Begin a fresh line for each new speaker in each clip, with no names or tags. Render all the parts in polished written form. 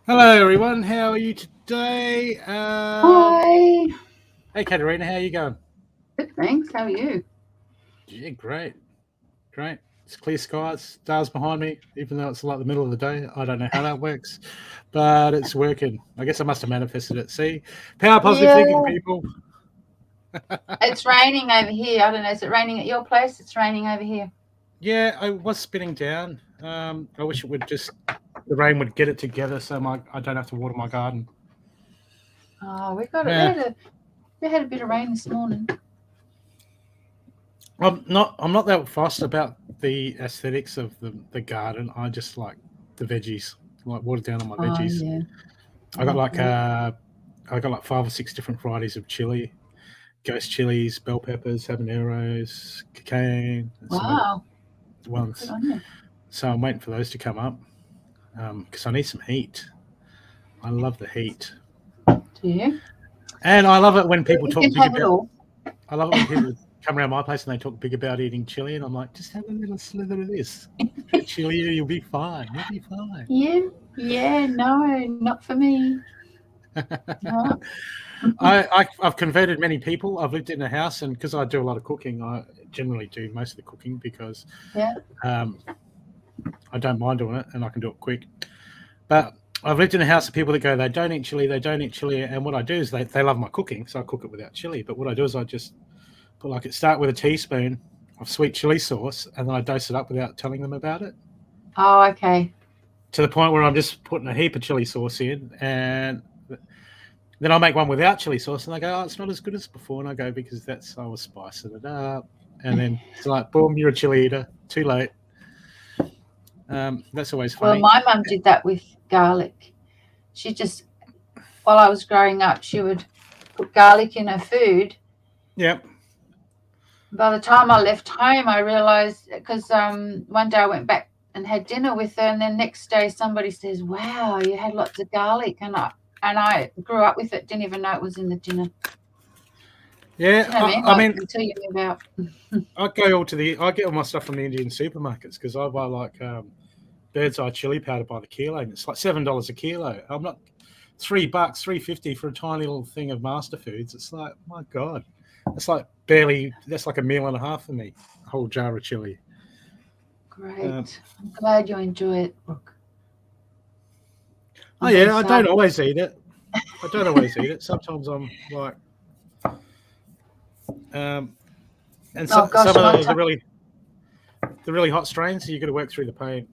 Hello, everyone. How are you today?
Hi.
Hey, Katerina, how are you going?
Good, thanks. How are you?
Yeah, great. Great. It's clear skies, stars behind me, even though it's like the middle of the day. I don't know how that works, but it's working. I guess I must have manifested it. See? Power positive
Yeah,
thinking, people.
it's raining over here. I don't know. Is it raining at your place? It's raining over here.
Yeah, I was spinning down. I wish it would just, the rain would get it together so I don't have to water my garden.
Oh, we got it.
Yeah.
We had a bit of rain this morning.
I'm not that fussed about the aesthetics of the garden. I just like the veggies, like water down on my
Oh
veggies.
yeah.
I got like
Okay.
I got like 5 or 6 different varieties of chili, ghost chilies, bell peppers, habaneros, cocaine, and some other
Wow. Good
ones.
on you.
So I'm waiting for those to come up because I need some heat. I love the heat,
Do you?
and I love it when
Well,
people
you
talk
can
big
have it
about.
all.
I love it when people come around my place and they talk big about eating chili, and I'm like, just have a little slither of this. Bit of chili, you'll be fine. You'll be fine.
Yeah. Yeah. No, not for me. No.
I've converted many people. I've lived in a house, and because I do a lot of cooking, I generally do most of the cooking because
Yeah.
um, I don't mind doing it and I can do it quick. But I've lived in a house of people that go, they don't eat chili, they don't eat chili. And what I do is they love my cooking, so I cook it without chili. But what I do is I just put start with a teaspoon of sweet chili sauce, and then I dose it up without telling them about it.
Oh, okay.
To the point where I'm just putting a heap of chili sauce in, and then I'll make one without chili sauce, and they go, "Oh, it's not as good as before." And I go, "Because I was spicing it up." And then it's like, "Boom, you're a chili eater. Too late." That's always
Well,
funny.
my mum did that with garlic. She just, while I was growing up, she would put garlic in her food.
Yep.
By the time I left home, I realized because one day I went back and had dinner with her, and then next day somebody says, "Wow, you had lots of garlic," and I grew up with it, didn't even know it was in the dinner.
Yeah.
Do you know what I mean?
I
Like
mean,
until you move out.
I get all my stuff from the Indian supermarkets because I buy bird's eye chili powder by the kilo, and it's like $7 a kilo. I'm not $3, $3.50 for a tiny little thing of Master Foods. It's like, my God, that's like a meal and a half for me. A whole jar of chili. Um,
Great. I'm glad you enjoy it, Brooke.
oh
I'm very
yeah, I
sad.
don't always eat it. I don't always eat it. Sometimes I'm like, um, and
Oh
some
gosh, one
of
time.
the really hot strains, so you got to work through the pain.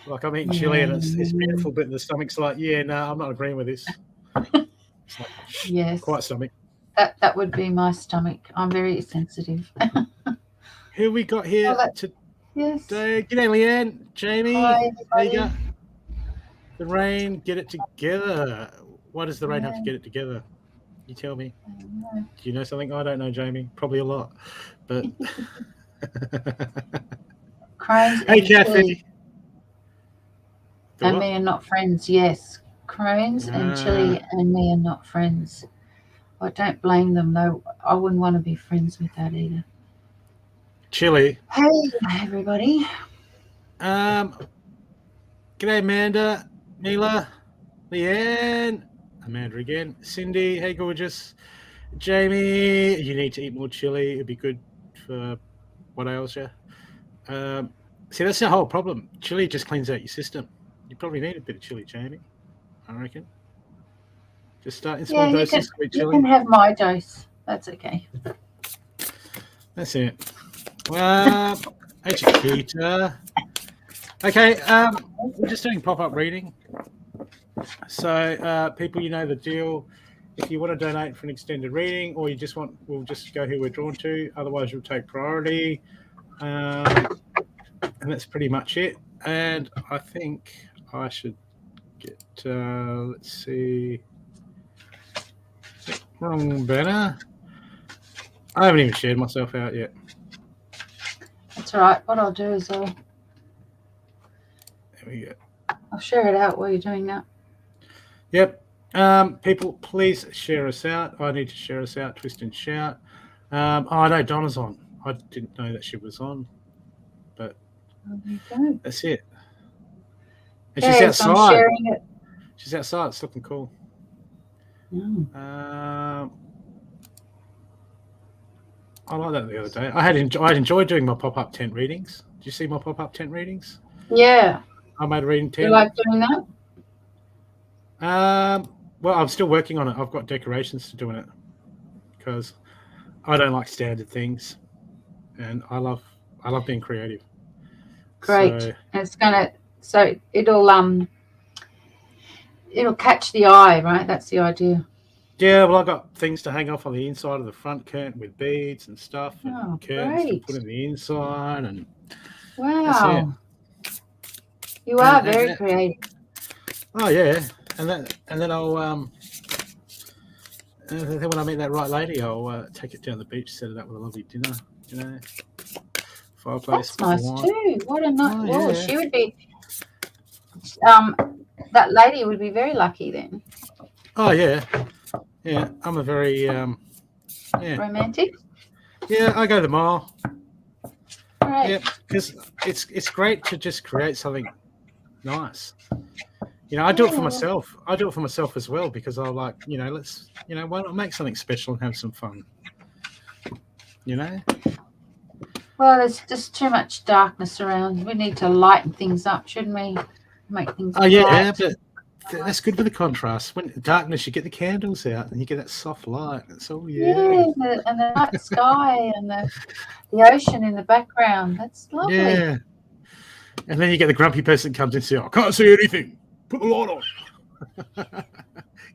Like I'm eating chili
Yeah.
and it's painful, but the stomach's like, yeah, no, I'm not agreeing with this. It's like,
Yes.
quiet stomach.
That would be my stomach. I'm very sensitive.
Who we got
Oh,
here
that,
today?
yes.
G'day, Leanne,
Hi,
Jamie. How you
everybody.
go? The rain, get it together. Why does the rain have to
Yeah.
get it together? You tell me.
I don't know.
Do you know something? I don't know, Jamie. Probably a lot. But
Crohn's
hey,
and chili
Kathy. The
and
what?
me are not friends. Yes, Crohn's and
Ah,
chili and me are not friends. I don't blame them though. I wouldn't want to be friends with that either.
chili.
Hey, everybody.
Um, G'day, Amanda, Mila, Leanne, Amanda again, Cindy. Hey, gorgeous. Jamie, you need to eat more chili. It'd be good for what ails you. See, that's the whole problem. Chili just cleans out your system. You probably need a bit of chili, Jamie. I reckon. Just start in
Yeah,
small doses, sweet
you can
chili.
have my dose. That's okay.
That's it. Hey, Chiquita. Okay, we're just doing pop-up reading. So, people, you know the deal. If you want to donate for an extended reading, or you just want, we'll just go who we're drawn to. Otherwise, you'll take priority. And that's pretty much it. And I think I should get, let's see, wrong banner. I haven't even shared myself out yet.
That's all right. What I'll do is
There we go.
I'll share it out while you're doing that.
Yep. People, please share us out. I need to share us out. Twist and shout. I know Donna's on. I didn't know that she was on, but
There you go.
that's it. And she's
Okay, so I'm
outside.
sharing it.
She's outside. It's looking cool.
Mm.
I like that the other day. I'd enjoyed doing my pop-up tent readings. Did you see my pop-up tent readings?
Yeah.
I made a reading
You
tent.
like doing that?
Well, I'm still working on it. I've got decorations to do in it because I don't like standard things, and I love being creative.
Great.
So,
It's gonna. So it'll catch the eye, right? That's the idea.
yeah, well, I got things to hang off on the inside of the front curtain with beads and stuff, and
Oh,
curtains to
great.
put in the inside, and that's it.
Wow. You are very
And
creative.
oh yeah, and then I'll and then when I meet that right lady, I'll take it down the beach, set it up with a lovely dinner, you know, fireplace,
That's
bottle of
nice
wine.
too. What a nice.
Oh
Well,
yeah,
she would be. That lady would be very lucky then.
oh yeah, yeah. I'm a very yeah,
Romantic.
yeah. I go to the mall.
Great.
Yeah, because it's great to just create something nice. You know, I do it for myself. I do it for myself as well because I like, you know, why not make something special and have some fun? You know?
Well, there's just too much darkness around. We need to lighten things up, shouldn't we? Make things
Oh yeah,
bright.
but that's good for the contrast. When darkness, you get the candles out and you get that soft light. It's all
Yeah, and the night sky and the ocean in the background. That's lovely.
yeah. And then you get the grumpy person that comes in and says, I can't see anything. Put the light on.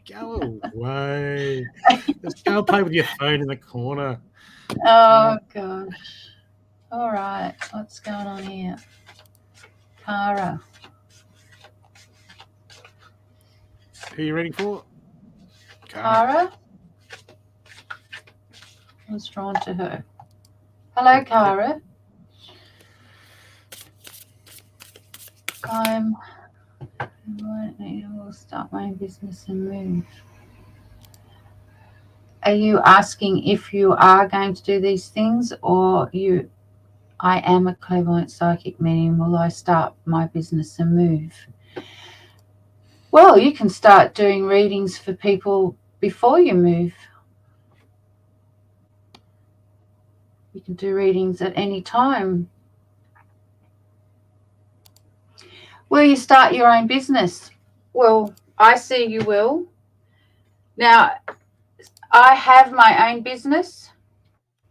Go away. Just go and play with your phone in the corner.
Oh gosh. All right, what's going on here? Kara.
Who are you reading for?
Kara? I was drawn to her. Hello, Kara. I will start my own business and move. Are you asking if you are going to do these things, or I am a clairvoyant psychic, meaning will I start my business and move? Well, you can start doing readings for people before you move. You can do readings at any time. Will you start your own business? Well, I see you will. Now, I have my own business,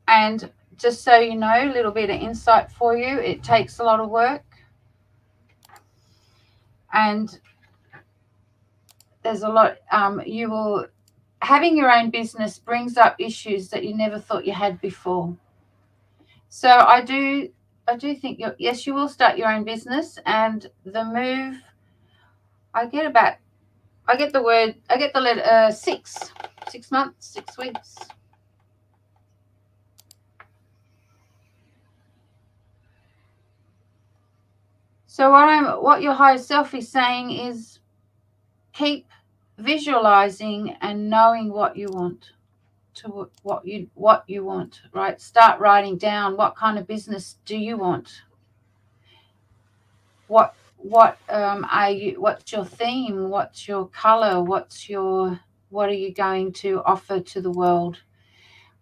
and just so you know, a little bit of insight for you, it takes a lot of work, and there's a lot. Having your own business brings up issues that you never thought you had before. So I do think yes, you will start your own business, and the move. I get the letter 6 months, 6 weeks. So what your higher self is saying is keep visualizing and knowing what you want, what you want, right? Start writing down what kind of business do you want? What are you? What's your theme? What's your color? What are you going to offer to the world?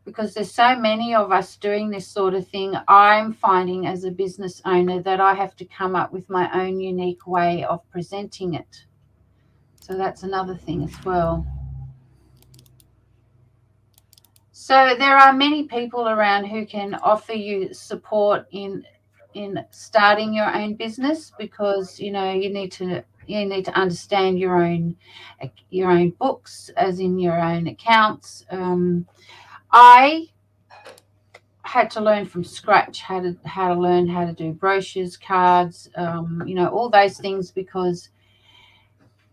Because there's so many of us doing this sort of thing, I'm finding as a business owner that I have to come up with my own unique way of presenting it. So that's another thing as well. So there are many people around who can offer you support in starting your own business, because you need to understand your own books, as in your own accounts. I had to learn from scratch how to do brochures, cards, all those things, because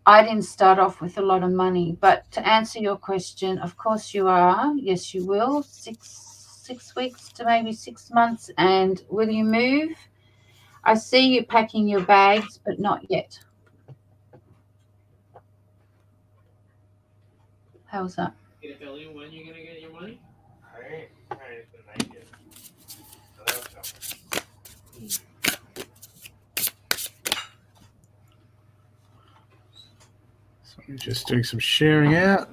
I didn't start off with a lot of money. But to answer your question, of course you are. Yes, you will. 6 weeks to maybe 6 months. And will you move? I see you packing your bags, but not yet. How's that?
Can I tell you when you're going to get your money?
I ain't gonna make it. So I'm just doing some sharing out.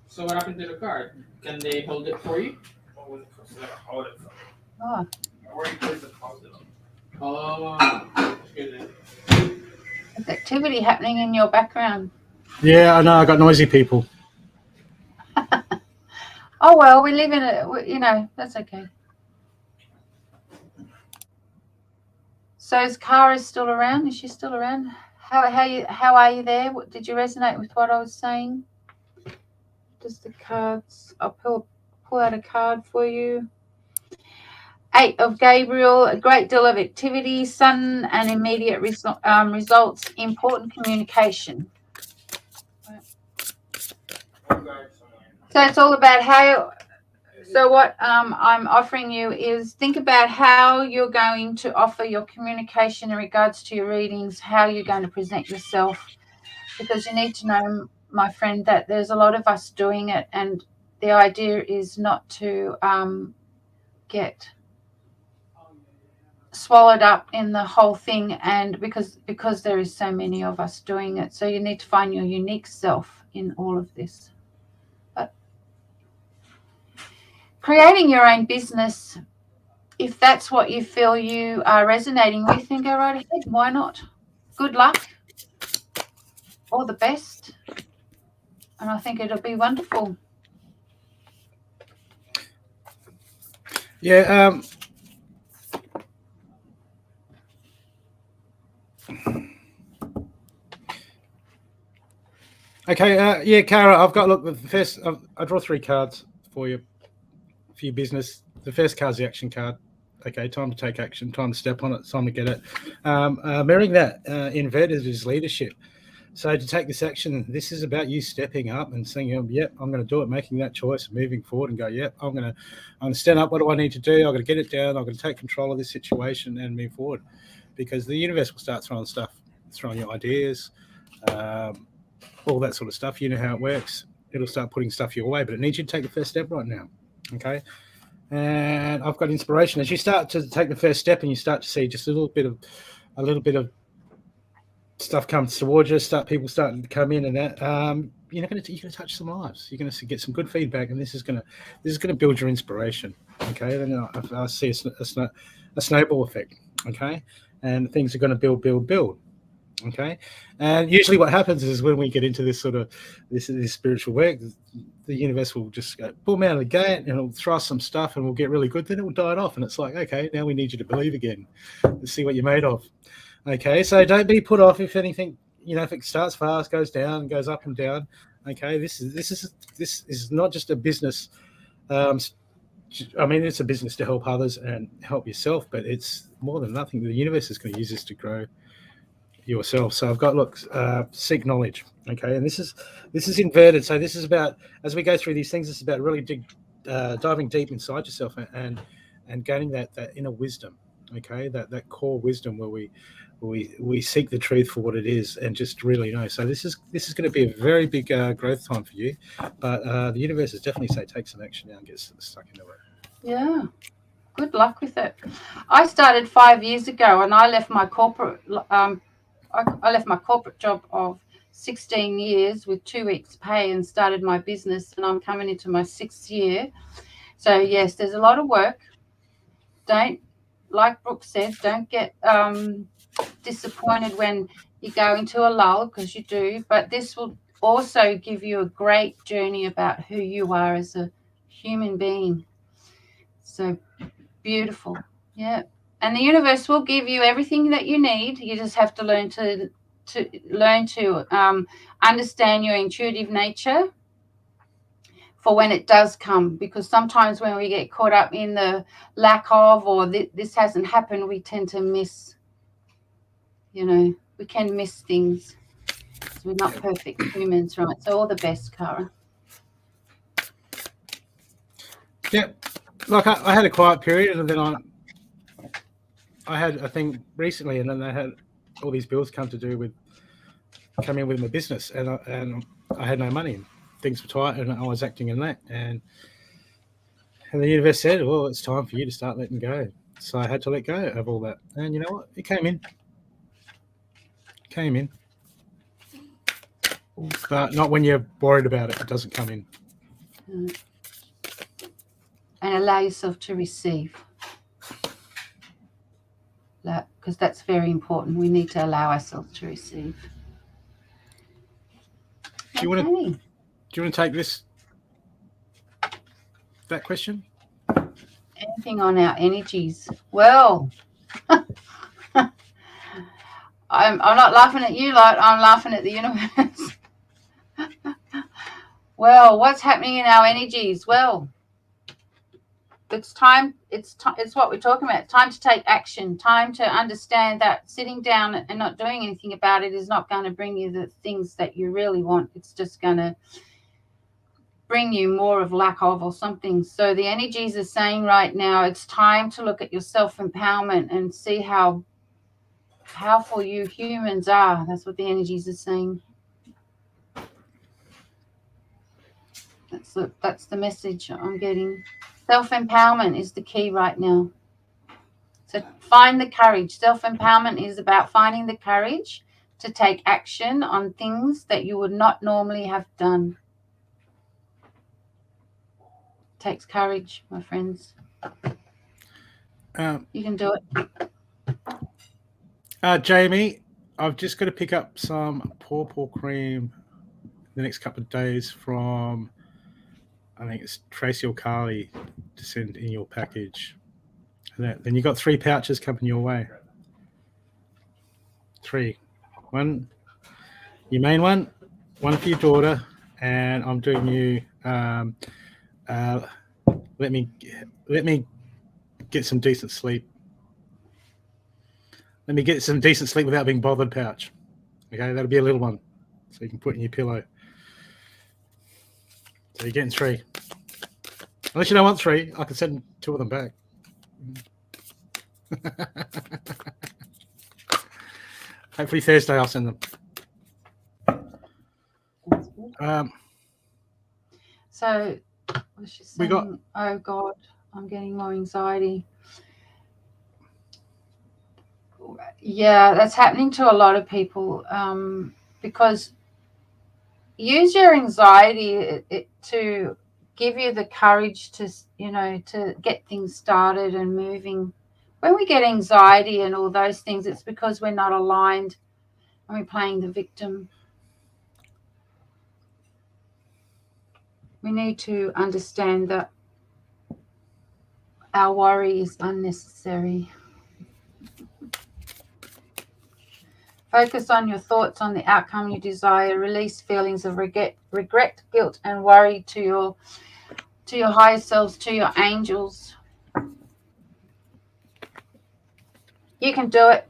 So what happened to the card? Can they hold it for you?
Oh,
Where you place the deposit? Oh, goodness.
there's activity happening in your background.
Yeah, I know. I got noisy people.
Oh well, we live in that's okay. So is Kara still around? Is she still around? How are you there? Did you resonate with what I was saying? Just the cards. I'll pull out a card for you. 8 of Gabriel, a great deal of activity, sudden and immediate results, important communication. So it's all about how. So what I'm offering you is think about how you're going to offer your communication in regards to your readings, how you're going to present yourself, because you need to know, my friend, that there's a lot of us doing it, and the idea is not to get swallowed up in the whole thing, and because there is so many of us doing it. So you need to find your unique self in all of this. But creating your own business, if that's what you feel you are resonating with, then go right ahead. Why not? Good luck. All the best. And I think it'll be wonderful.
Yeah. Okay. Yeah, Kara, I've got the first. I draw 3 cards for your business. The first card's the action card. Okay, time to take action, time to step on it, time to get it. Mirroring that, inverted is leadership. So to take this action, this is about you stepping up and saying, yep, I'm going to do it, making that choice, moving forward and go, yep, I'm going to stand up. What do I need to do? I'm going to get it down. I'm going to take control of this situation and move forward, because the universe will start throwing you ideas, all that sort of stuff. You know how it works. It'll start putting stuff your way, but it needs you to take the first step right now. Okay. And I've got inspiration as you start to take the first step and you start to see just a little bit of stuff comes towards you. People starting to come in, and that you're going to touch some lives. You're going to get some good feedback, and this is going to build your inspiration. Okay, then I see a snowball effect. Okay, and things are going to build. Okay, and usually what happens is when we get into this sort of this spiritual work, the universe will just go boom out of the gate, and it'll throw us some stuff, and we'll get really good. Then it will die off, and it's like, okay, now we need you to believe again. Let's see what you're made of. Okay, so don't be put off if anything. If it starts fast, goes down, goes up and down. Okay, this is not just a business. I mean, it's a business to help others and help yourself, but it's more than nothing. The universe is going to use this to grow yourself. So I've got seek knowledge. Okay, and this is inverted. So this is about, as we go through these things, it's about really diving deep inside yourself and gaining that inner wisdom. Okay, that core wisdom where we seek the truth for what it is and just really know. So this is going to be a very big growth time for you, but the universe is definitely say take some action now and get stuck into it.
Yeah. Good luck with it. I started 5 years ago, and I left my corporate job of 16 years with 2 weeks pay and started my business, and I'm coming into my 6th year. So yes, there's a lot of work. Don't, like Brooke said, don't get disappointed when you go into a lull, because you do, but this will also give you a great journey about who you are as a human being. So beautiful. Yeah. And the universe will give you everything that you need. You just have to learn to understand your intuitive nature for when it does come, because sometimes when we get caught up in the lack of, or this hasn't happened, we tend to miss, we can miss things. We're not perfect humans, right? So all the best, Kara.
Yeah, like I had a quiet period, and then I had a thing recently, and then I had all these bills come in with my business, and I had no money. Things were tight, and I was acting in that, and the universe said, well, it's time for you to start letting go. So I had to let go of all that. And you know what? It came in. But not when you're worried about it. It doesn't come in.
And allow yourself to receive. Because that's very important. We need to allow ourselves to receive.
Do you want to take that question?
Anything on our energies? Well, I'm not laughing at you, lot. I'm laughing at the universe. Well, what's happening in our energies? Well, it's time. It's what we're talking about. Time to take action. Time to understand that sitting down and not doing anything about it is not going to bring you the things that you really want. It's just going to bring you more of lack of or something. So the energies are saying right now, it's time to look at your self-empowerment and see how powerful you humans are. That's what the energies are saying. That's the message I'm getting. Self-empowerment is the key right now. So find the courage. Self-empowerment is about finding the courage to take action on things that you would not normally have done. It takes courage, my friends. You can do
it. Jamie, I've just got to pick up some pawpaw cream the next couple of days from, I think it's Tracy or Carly, to send in your package. And then you got 3 pouches coming your way. 3. One, your main one for your daughter, and I'm doing you. Let me get some decent sleep. Let me get some decent sleep without being bothered pouch. Okay, that'll be a little one, so you can put in your pillow. So you're getting 3. Unless you don't want 3, I can send 2 of them back. Hopefully Thursday I'll send them.
So what's she saying? Oh God, I'm getting more anxiety. Yeah, that's happening to a lot of people, because use your anxiety to give you the courage to, to get things started and moving. When we get anxiety and all those things, it's because we're not aligned and we're playing the victim. We need to understand that our worry is unnecessary. Focus on your thoughts on the outcome you desire. Release feelings of regret, guilt, and worry to your higher selves, to your angels. You can do it.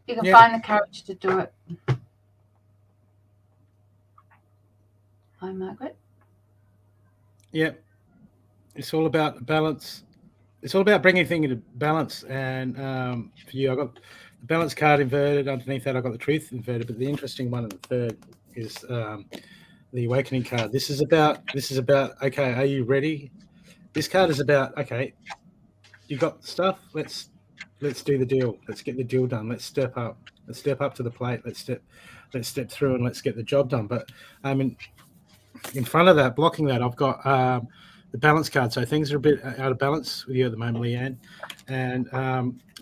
You can find the courage to do it. Hi, Margaret.
Yeah. It's all about balance. It's all about bringing things into balance. And for you, I got the balance card inverted. Underneath that, I got the truth inverted. But the interesting one in the third is the awakening card. This is about. Okay, are you ready? This card is about. Okay, you got stuff. Let's do the deal. Let's get the deal done. Let's step up. Let's step up to the plate. Let's step through and let's get the job done. But in front of that, blocking that, I've got the balance card. So things are a bit out of balance with you at the moment, Leanne. And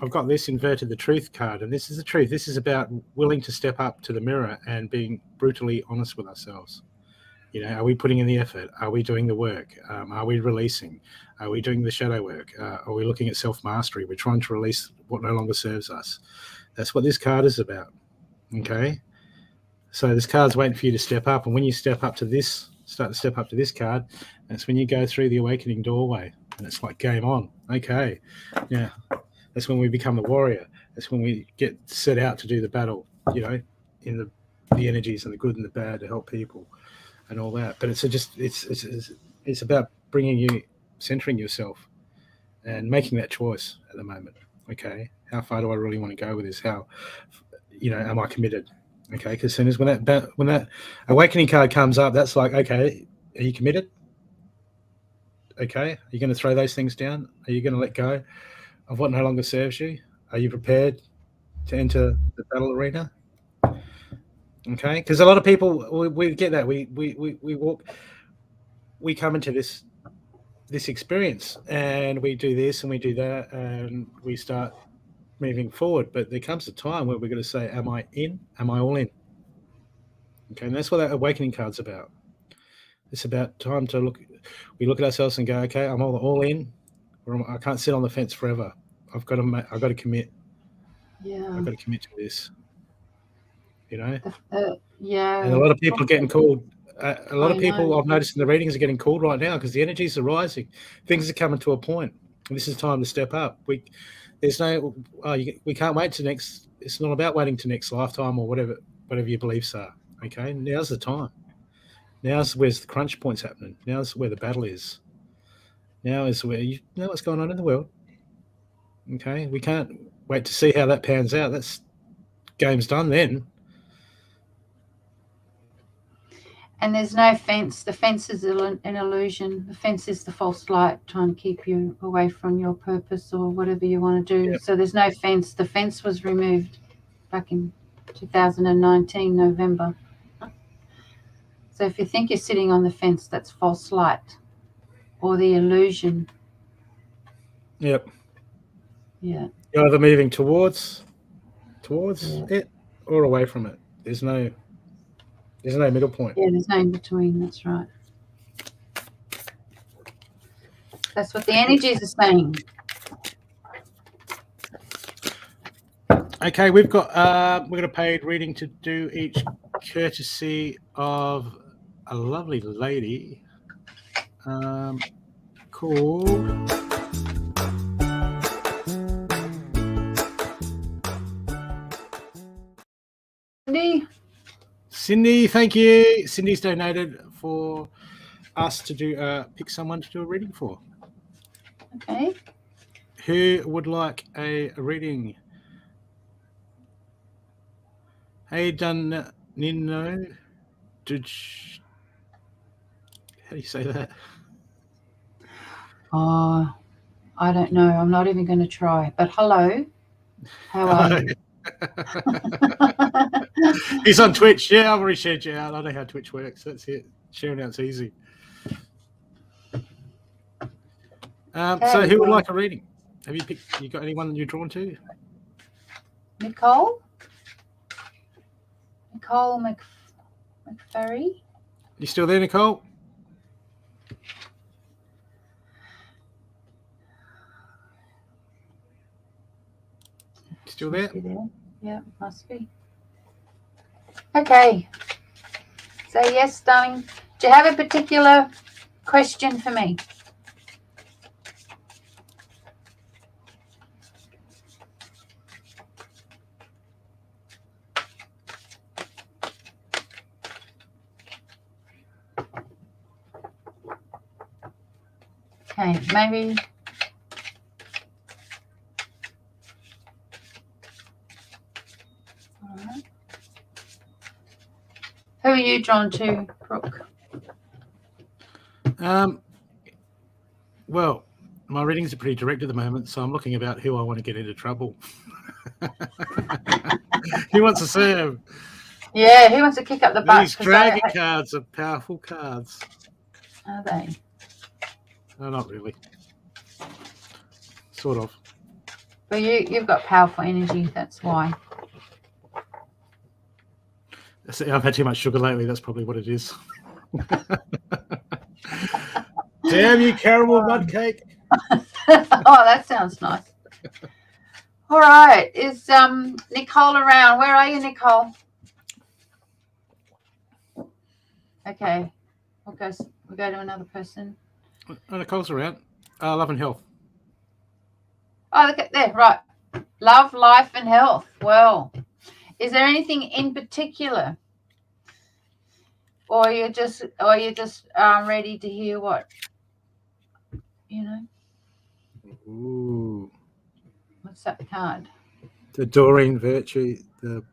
I've got this inverted, the truth card. And this is the truth. This is about willing to step up to the mirror and being brutally honest with ourselves. Are we putting in the effort? Are we doing the work? Are we releasing? Are we doing the shadow work? Are we looking at self-mastery? We're trying to release what no longer serves us. That's what this card is about. Okay? So this card's waiting for you to step up. And when you start to step up to this card, that's when you go through the awakening doorway. And it's like game on. Okay. Yeah. That's when we become the warrior. That's when we get set out to do the battle, in the energies and the good and the bad to help people and all that. But it's about centering yourself and making that choice at the moment. Okay. How far do I really want to go with this? How, am I committed? Okay, because as soon as when that awakening card comes up, that's like, okay, are you committed? Okay, are you going to throw those things down? Are you going to let go? of what no longer serves you? Are you prepared to enter the battle arena? Okay, because a lot of people we get that we come into this experience and we do this and we do that and we start moving forward. But there comes a time where we're going to say, "Am I in? Am I all in?" Okay, and that's what that awakening card's about. It's about time to look. We look at ourselves and go, "Okay, I'm all in. Or I can't sit on the fence forever. I've got to commit.
Yeah.
I've got to commit to this." You know.
Yeah.
And a lot of people are getting called. A lot of
I
people
know.
I've noticed in the readings are getting called right now because the energies are rising. Things are coming to a point. This is time to step up. We can't wait to next. It's not about waiting to next lifetime or whatever your beliefs are. Okay, now's the time. Now's where's the crunch points happening. Now's where the battle is. Now is where you know what's going on in the world. Okay, we can't wait to see how that pans out. That's game's done then.
And there's no fence. The fence is an illusion. The fence is the false light trying to keep you away from your purpose or whatever you want to do.
Yep.
So there's no fence. The fence was removed back in 2019, November. So if you think you're sitting on the fence, that's false light or the illusion.
Yep.
Yeah.
You're either moving towards it or away from it. There's no middle point.
Yeah, there's no in between. That's right. That's what the energies are saying.
Okay, we've got a paid reading to do each, courtesy of a lovely lady called Cindy. Thank you. Cindy's donated for us to do pick someone to do a reading for.
Okay.
Who would like a reading? Hey, done Nino. How do you say that?
Oh, I don't know. I'm not even going to try. But hello. How are you?
He's on Twitch. Yeah, I've already shared you out. I know how Twitch works. That's it. Sharing out's easy. So who would like a reading? Have you picked? You got anyone you're drawn to?
Nicole McFerry.
You still there, Nicole? Still there?
Yeah, must be. Okay. So yes, darling. Do you have a particular question for me? Okay, maybe. All right. Who are you drawn to, Brooke?
Well, my readings are pretty direct at the moment, so I'm looking about who I want to get into trouble. Who wants to serve?
Yeah, who wants to kick up the butt?
These dragon cards are powerful cards.
Are they?
No, not really. Sort of.
But you've got powerful energy, that's why.
I've had too much sugar lately. That's probably what it is. Damn you, caramel mud cake.
Oh, that sounds nice. All right. Is Nicole around? Where are you, Nicole? Okay. We'll go to another person.
Oh, Nicole's around. Love and health.
Oh, look at there. Right. Love, life, and health. Well, is there anything in particular? Or you're just ready to hear what, you know?
Ooh.
What's that card?
The Doreen Virtue, the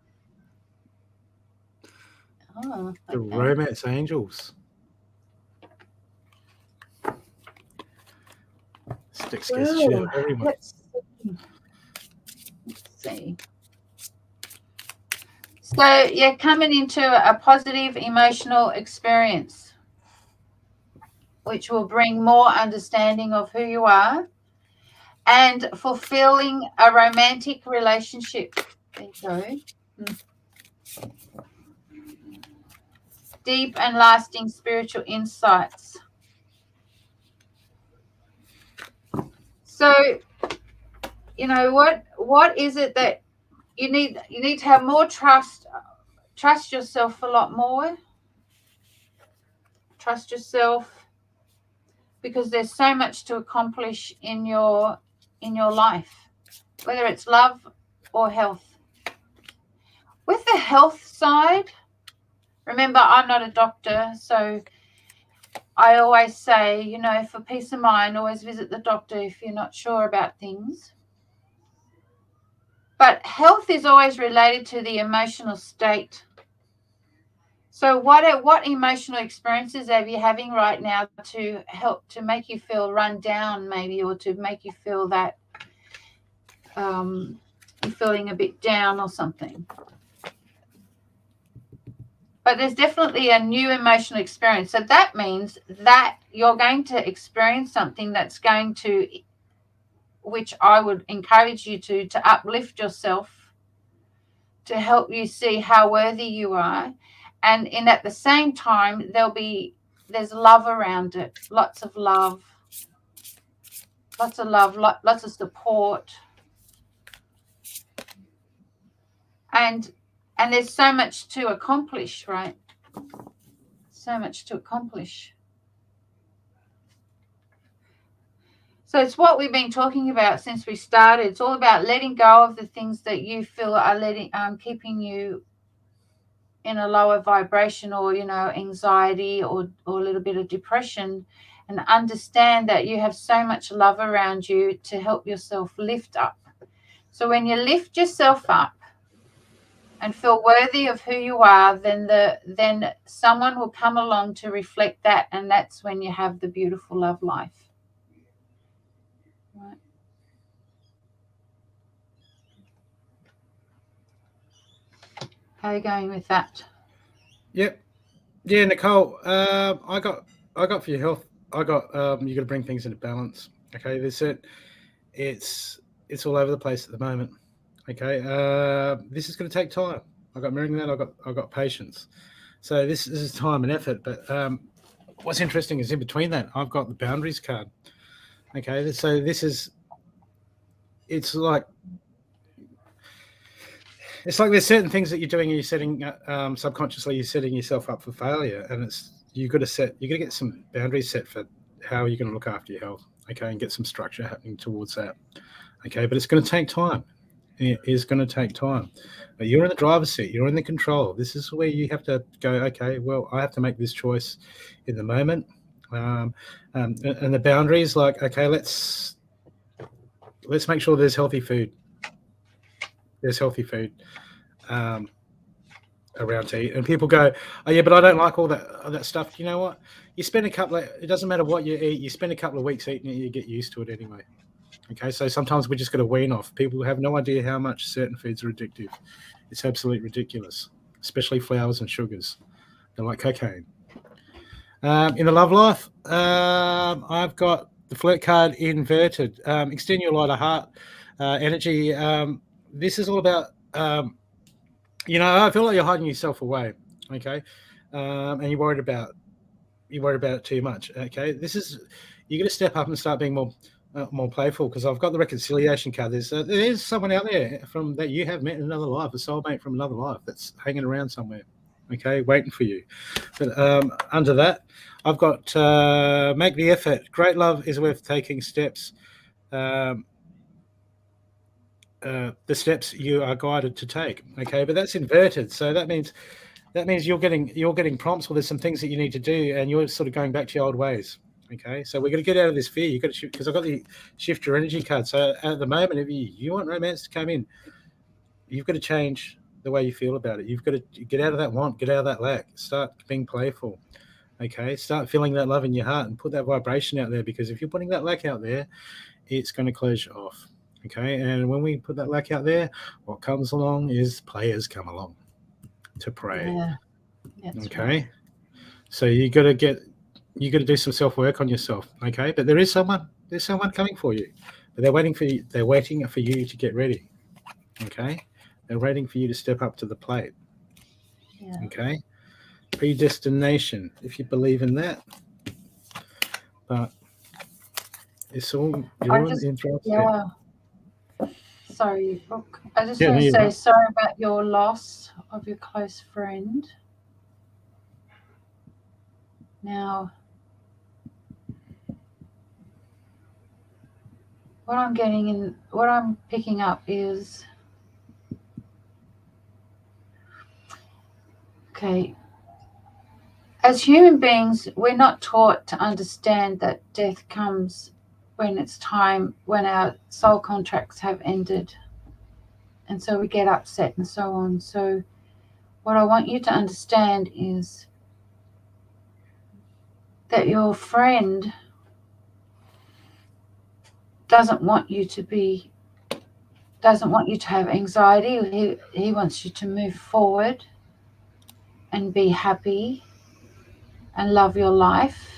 Romance Angels. Sticks gets shit out of everyone.
Let's Let's see. So you're coming into a positive emotional experience, which will bring more understanding of who you are and fulfilling a romantic relationship. There you go. Deep and lasting spiritual insights. So, you know, what is it that you need to have more trust yourself a lot more. Trust yourself, because there's so much to accomplish in your life, whether it's love or health. With the health side, remember, I'm not a doctor, so I always say, you know, for peace of mind, always visit the doctor if you're not sure about things. But health is always related to the emotional state. So what emotional experiences are you having right now to help to make you feel run down, maybe, or to make you feel that you're feeling a bit down or something? But there's definitely a new emotional experience. So that means that you're going to experience something that's going to, which I would encourage you to uplift yourself, to help you see how worthy you are. And at the same time, there's love around it, lots of love, lots of support. And there's so much to accomplish, right? So much to accomplish. So it's what we've been talking about since we started. It's all about letting go of the things that you feel are keeping you in a lower vibration, or, you know, anxiety or a little bit of depression, and understand that you have so much love around you to help yourself lift up. So when you lift yourself up and feel worthy of who you are, then someone will come along to reflect that, and that's when you have the beautiful love life. Right. How are you going with that?
Yep. Yeah, Nicole. I got for your health. I got you got to bring things into balance. Okay, this it. It's all over the place at the moment. Okay, this is going to take time. I got mirroring that. I got patience. So this is time and effort. But what's interesting is in between that, I've got the boundaries card. Okay, so it's like there's certain things that you're doing and you're setting subconsciously, you're setting yourself up for failure, and you got to get some boundaries set for how you're going to look after your health. Okay, and get some structure happening towards that. Okay, but it's going to take time. It is going to take time. But you're in the driver's seat. You're in the control. This is where you have to go, okay, well, I have to make this choice in the moment. And the boundaries, like, okay, let's make sure there's healthy food. There's healthy food around to eat. And people go, oh, yeah, but I don't like all that stuff. You know what? You spend it doesn't matter what you eat. You spend a couple of weeks eating it, you get used to it anyway. Okay, so sometimes we just got to wean off. People have no idea how much certain foods are addictive. It's absolutely ridiculous, especially flours and sugars. They're like cocaine. In the love life, I've got the flirt card inverted. Extend your light of heart energy. This is all about, I feel like you're hiding yourself away, okay, and you're worried about it too much. Okay, you're going to step up and start being more playful, because I've got the reconciliation card. There's someone out there that you have met in another life, a soulmate from another life that's hanging around somewhere, okay, waiting for you. But under that, I've got make the effort. Great love is worth taking steps. The steps you are guided to take, okay, but that's inverted. So that means you're getting prompts, or there's some things that you need to do, and you're sort of going back to your old ways. Okay, so we're going to get out of this fear. You've got to shift, because I've got the shift your energy card. So at the moment, if you want romance to come in, you've got to change the way you feel about it. You've got to get out of that want, get out of that lack, start being playful. Okay, start feeling that love in your heart and put that vibration out there, because if you're putting that lack out there, it's going to close you off. Okay, and when we put that lack out there, what comes along is players come along to prey.
Yeah, that's
Okay,
right.
so you got to do some self work on yourself. Okay, but there's someone coming for you, but they're waiting for you. They're waiting for you to get ready. Okay, they're waiting for you to step up to the plate.
Yeah.
Okay, predestination, if you believe in that, but it's all
Yeah. Sorry, Brooke. I just
Yeah,
want
no,
to
you're
say
right.
sorry about your loss of your close friend. Now, what I'm picking up is, okay, as human beings, we're not taught to understand that death comes when it's time, when our soul contracts have ended. And so we get upset and so on. So what I want you to understand is that your friend doesn't want you to have anxiety. He wants you to move forward and be happy and love your life.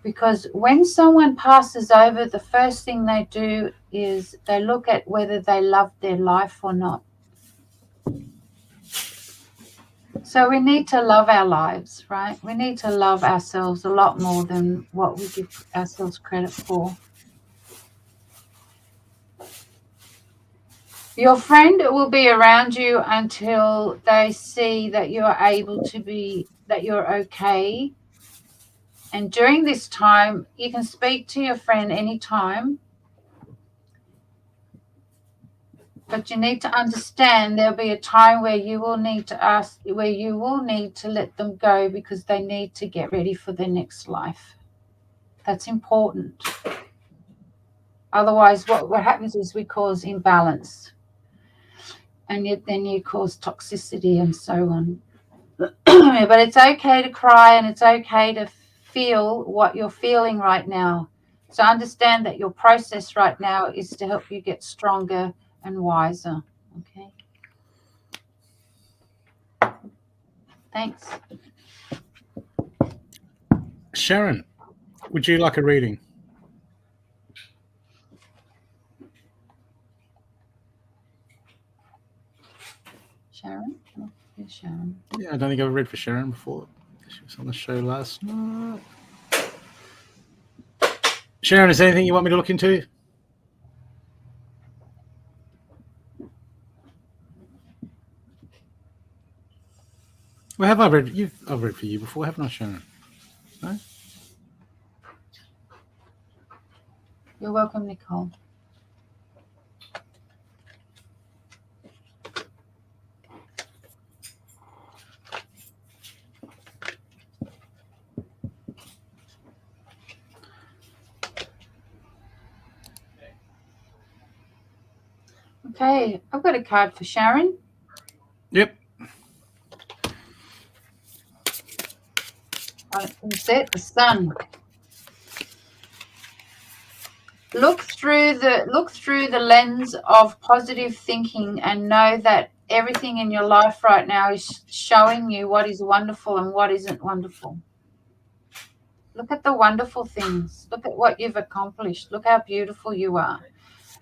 Because when someone passes over, the first thing they do is they look at whether they love their life or not. So we need to love our lives, right? We need to love ourselves a lot more than what we give ourselves credit for. Your friend will be around you until they see that you're that you're okay. And during this time, you can speak to your friend anytime. But you need to understand there'll be a time where you will need to let them go because they need to get ready for their next life. That's important. Otherwise, what happens is we cause imbalance. And then you cause toxicity and so on. But it's okay to cry and it's okay to feel what you're feeling right now. So understand that your process right now is to help you get stronger and wiser. Okay. Thanks.
Sharon, would you like a reading?
Sharon? Oh, here's Sharon.
Yeah, I don't think I've read for Sharon before. She was on the show last night. Sharon, is there anything you want me to look into? Well, have I read? I've read for you before, haven't I, Sharon? No.
You're welcome, Nicole. Okay, I've got a card for Sharon.
Yep.
That's it, the sun. Look through the lens of positive thinking and know that everything in your life right now is showing you what is wonderful and what isn't wonderful. Look at the wonderful things. Look at what you've accomplished. Look how beautiful you are.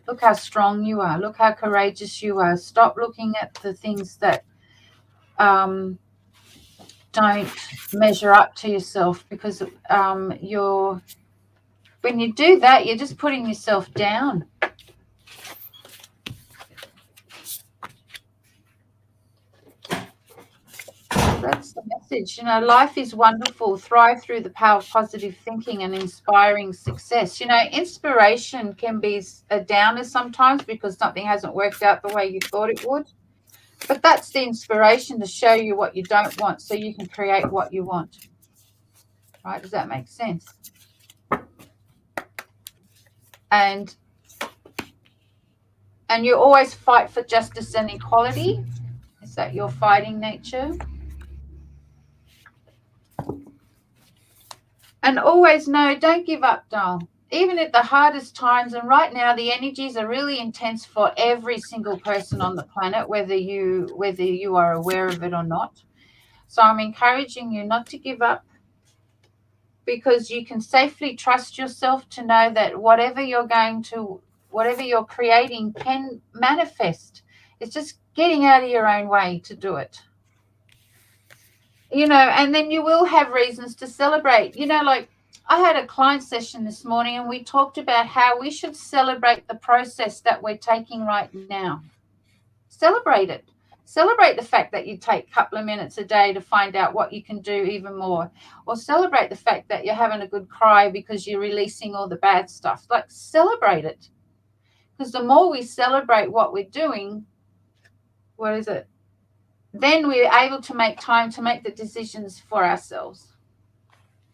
Look how strong you are. Look how courageous you are. Stop looking at the things that don't measure up to yourself, because when you do that, you're just putting yourself down. That's the message. Life is wonderful. Thrive through the power of positive thinking and inspiring success. Inspiration can be a downer sometimes because something hasn't worked out the way you thought it would. But that's the inspiration to show you what you don't want so you can create what you want. Right? Does that make sense? And you always fight for justice and equality. Is that your fighting nature? And always know, don't give up, doll. even at the hardest times, and right now the energies are really intense for every single person on the planet, whether you are aware of it or not. So I'm encouraging you not to give up, because you can safely trust yourself to know that whatever you're creating can manifest. It's just getting out of your own way to do it. And then you will have reasons to celebrate. Like I had a client session this morning and we talked about how we should celebrate the process that we're taking right now. Celebrate it. Celebrate the fact that you take a couple of minutes a day to find out what you can do even more. Or celebrate the fact that you're having a good cry because you're releasing all the bad stuff. Like, celebrate it. Because the more we celebrate what we're doing, then we're able to make time to make the decisions for ourselves.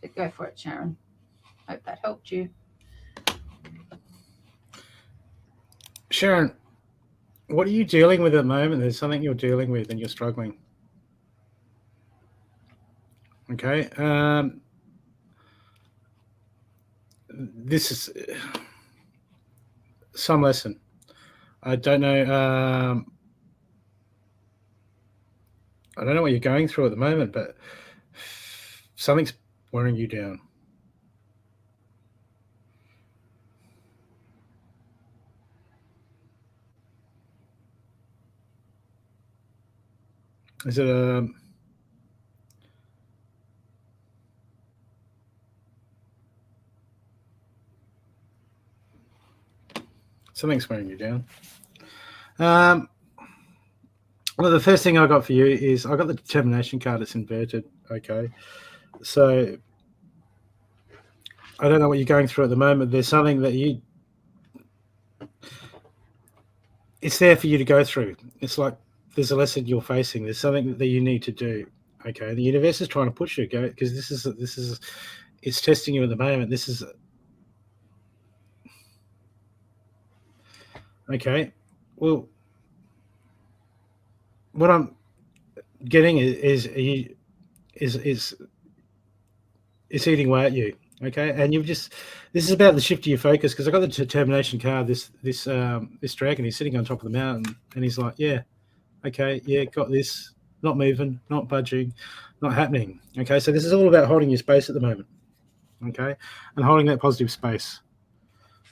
So go for it, Sharon. Hope that helped you.
Sharon, what are you dealing with at the moment? There's something you're dealing with and you're struggling. Okay. This is some lesson. I don't know. I don't know what you're going through at the moment, but something's wearing you down. Is it something's wearing you down? Well, the first thing I got for you is I got the determination card. It's inverted. Okay. So I don't know what you're going through at the moment. There's something that it's there for you to go through. It's like there's a lesson you're facing. There's something that you need to do. Okay. The universe is trying to push you, go, because this is it's testing you at the moment. This is okay. Well, what I'm getting is it's eating away at you. Okay, and this is about the shift of your focus, because I got the determination card. This dragon, he's sitting on top of the mountain, and he's like, yeah, okay, yeah, got this, not moving, not budging, not happening. Okay, so this is all about holding your space at the moment. Okay, and holding that positive space.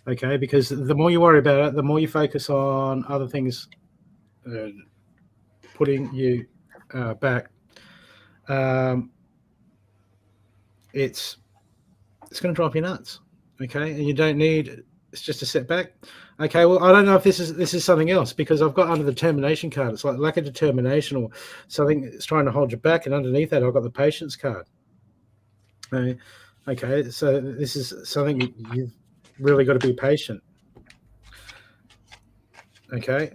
Okay, because the more you worry about it, the more you focus on other things putting you back, it's going to drive you nuts. Okay, and you don't need, it's just a setback. Okay, well, I don't know if this is something else, because I've got under the determination card, it's like lack of determination or something that's trying to hold you back, and underneath that I've got the patience card. Okay, so this is something you've really got to be patient. Okay,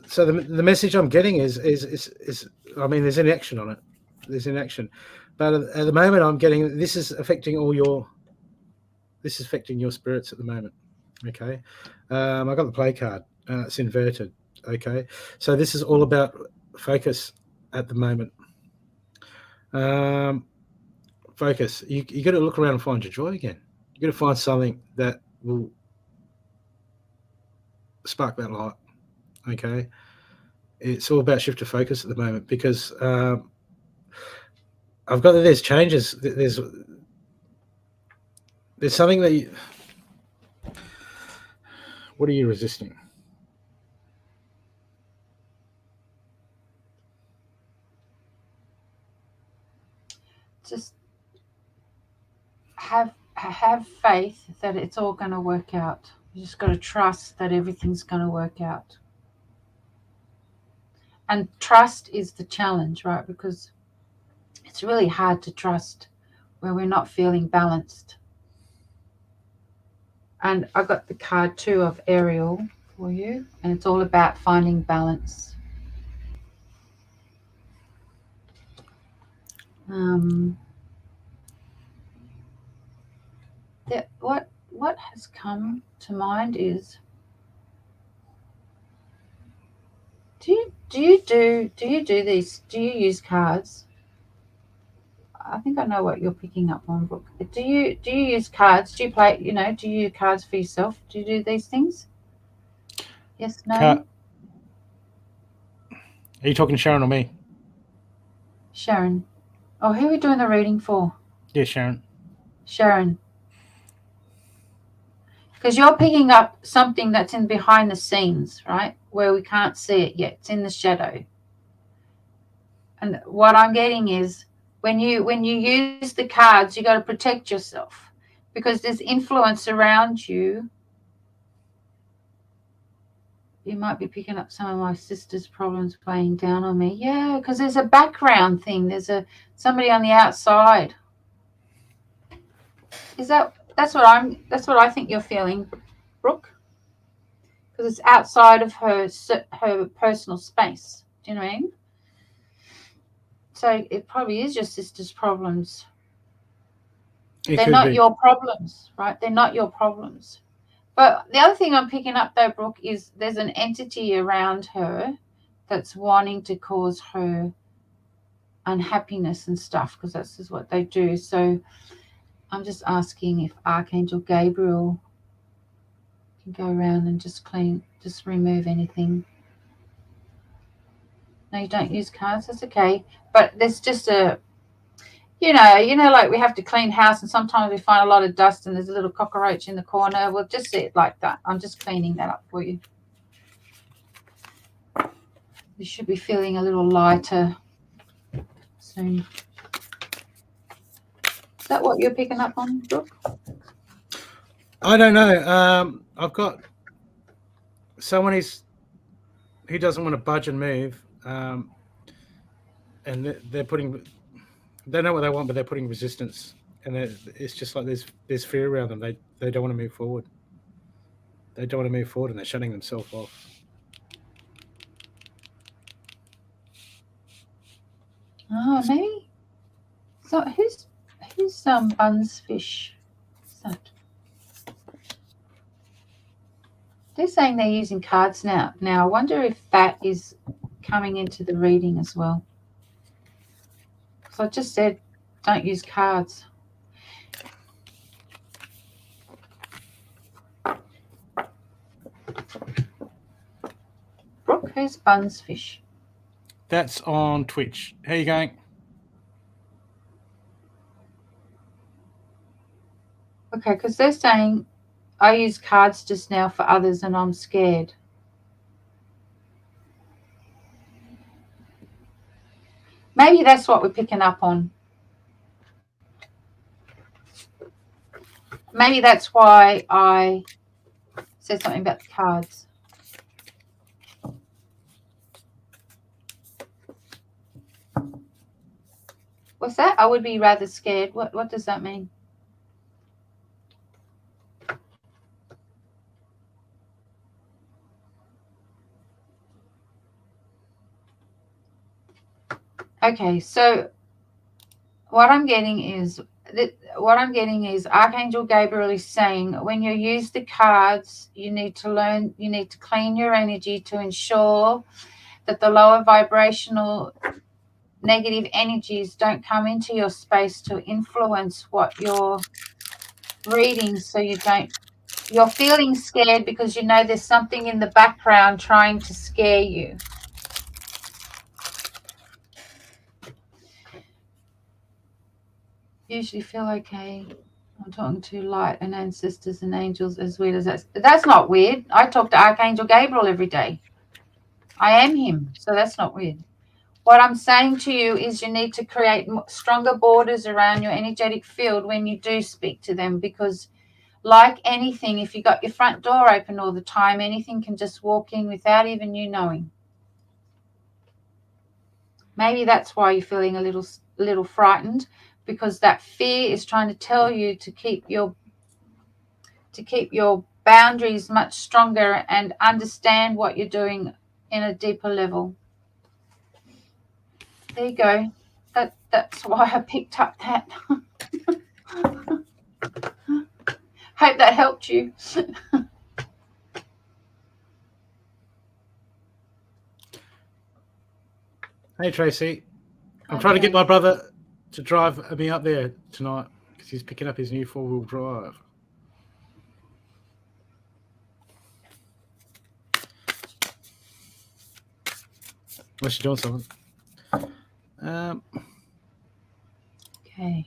so the message I'm getting is I mean, there's inaction on it. There's inaction, but at the moment I'm getting this is affecting your spirits at the moment. Okay, I got the play card. It's inverted. Okay, so this is all about focus at the moment. Focus. You got to look around and find your joy again. You got to find something that will spark that light. Okay, it's all about shift of focus at the moment, because I've got that there's changes. There's something that what are you resisting?
Just have faith that it's all going to work out. You just got to trust that everything's going to work out. And trust is the challenge, right? Because it's really hard to trust when we're not feeling balanced. And I got the card too of Ariel for you, and it's all about finding balance. What has come to mind is, do you do these? Do you use cards? I think I know what you're picking up on, Brooke. Do you use cards? Do you play? Do you use cards for yourself? Do you do these things? Yes, no.
Are you talking to Sharon or me?
Sharon. Oh, who are we doing the reading for?
Yeah, Sharon.
Sharon. Because you're picking up something that's in behind the scenes, right? Where we can't see it yet. It's in the shadow. And what I'm getting is when you use the cards, you got to protect yourself because there's influence around you. You might be picking up some of my sister's problems weighing down on me. Yeah, because there's a background thing. There's somebody on the outside. That's what I think you're feeling, Brooke? Because it's outside of her personal space. Do you know what I mean? So it probably is your sister's problems. They're not your problems, right? They're not your problems. But the other thing I'm picking up though, Brooke, is there's an entity around her that's wanting to cause her unhappiness and stuff, because that's just what they do. So I'm just asking if Archangel Gabriel can go around and just remove anything. No, you don't use cards. That's okay. But there's just like we have to clean house and sometimes we find a lot of dust and there's a little cockroach in the corner. We'll just see it like that. I'm just cleaning that up for you. You should be feeling a little lighter soon. Is that what you're picking up on, Brooke?
I don't know. I've got someone who doesn't want to budge and move, and they're putting. They know what they want, but they're putting resistance, and it's just like there's fear around them. They don't want to move forward. They don't want to move forward, and they're shutting themselves off.
Oh, maybe. So who's Buns Fish? What's that? They're saying they're using cards now. Now I wonder if that is coming into the reading as well. Because I just said don't use cards. Brooke, who's Buns Fish?
That's on Twitch. How you going?
Okay, because they're saying I use cards just now for others and I'm scared. Maybe that's what we're picking up on. Maybe that's why I said something about the cards. What's that? I would be rather scared. What does that mean? Okay, so what I'm getting is Archangel Gabriel is saying when you use the cards, you need to clean your energy to ensure that the lower vibrational negative energies don't come into your space to influence what you're reading, so you're feeling scared because you know there's something in the background trying to scare you. Usually feel okay. I'm talking to light and ancestors and angels, as weird as that's not weird. I talk to Archangel Gabriel every day. I am him, so that's not weird. What I'm saying to you is you need to create stronger borders around your energetic field when you do speak to them, because like anything, if you got your front door open all the time, anything can just walk in without even you knowing. Maybe that's why you're feeling a little frightened, because that fear is trying to tell you to keep your boundaries much stronger and understand what you're doing in a deeper level. There you go. That's why I picked up that. Hope that helped you.
Hey Tracy, I'm trying to get my brother to drive me up there tonight because he's picking up his new 4-wheel drive. Unless you're doing something.
Okay.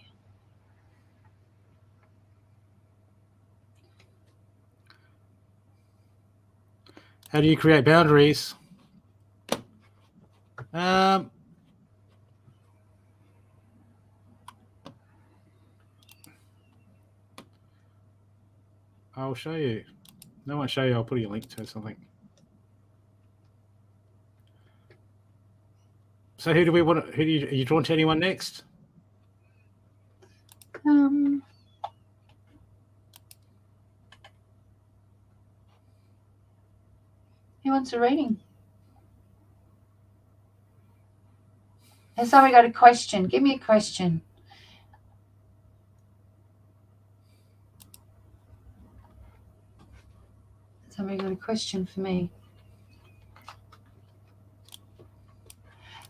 How do you create boundaries? I'll show you. No, I won't show you. I'll put you a link to something. So who do we want? Are you drawn to anyone next?
Who wants a reading? Has somebody got a question? Give me a question. Somebody got a question for me.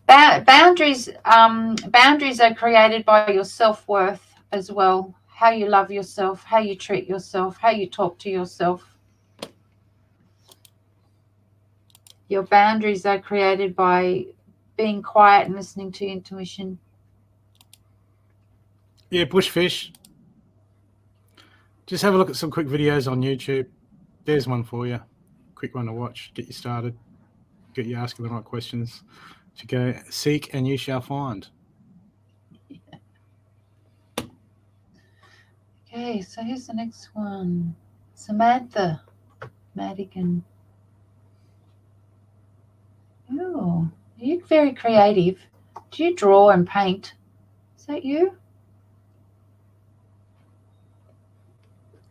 Boundaries are created by your self-worth as well. How you love yourself, how you treat yourself, how you talk to yourself. Your boundaries are created by being quiet and listening to intuition.
Yeah, bushfish. Just have a look at some quick videos on YouTube. There's one for you. Quick one to watch. Get you started. Get you asking the right questions. To go seek and you shall find.
Okay, so here's the next one. Samantha Madigan. Oh, you're very creative. Do you draw and paint? Is that you?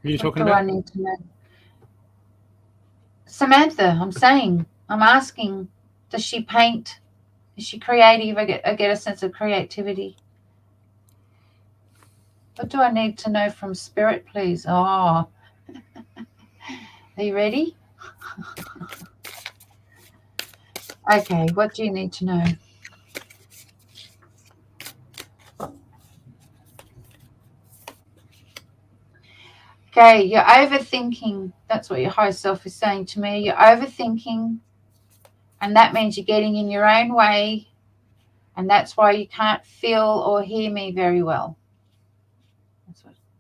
Who are you talking
What do
about?
I need to know? Samantha, I'm asking, does she paint? Is she creative? I get a sense of creativity. What do I need to know from Spirit, please? Oh, are you ready? Okay, what do you need to know? Okay, you're overthinking. That's what your higher self is saying to me. You're overthinking, and that means you're getting in your own way, and that's why you can't feel or hear me very well.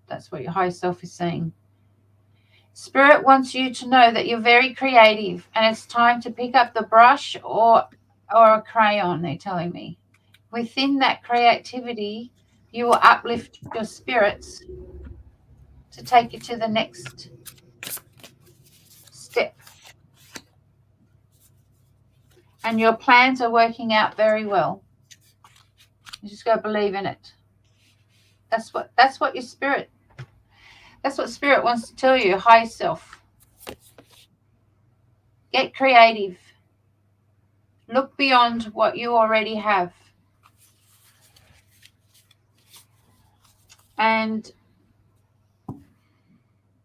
That's what your higher self is saying. Spirit wants you to know that you're very creative, and it's time to pick up the brush or a crayon, they're telling me. Within that creativity, you will uplift your spirits to take you to the next step. And your plans are working out very well. You just got to believe in it. That's what your spirit, that's what Spirit wants to tell you, your higher self. Get creative. Look beyond what you already have. And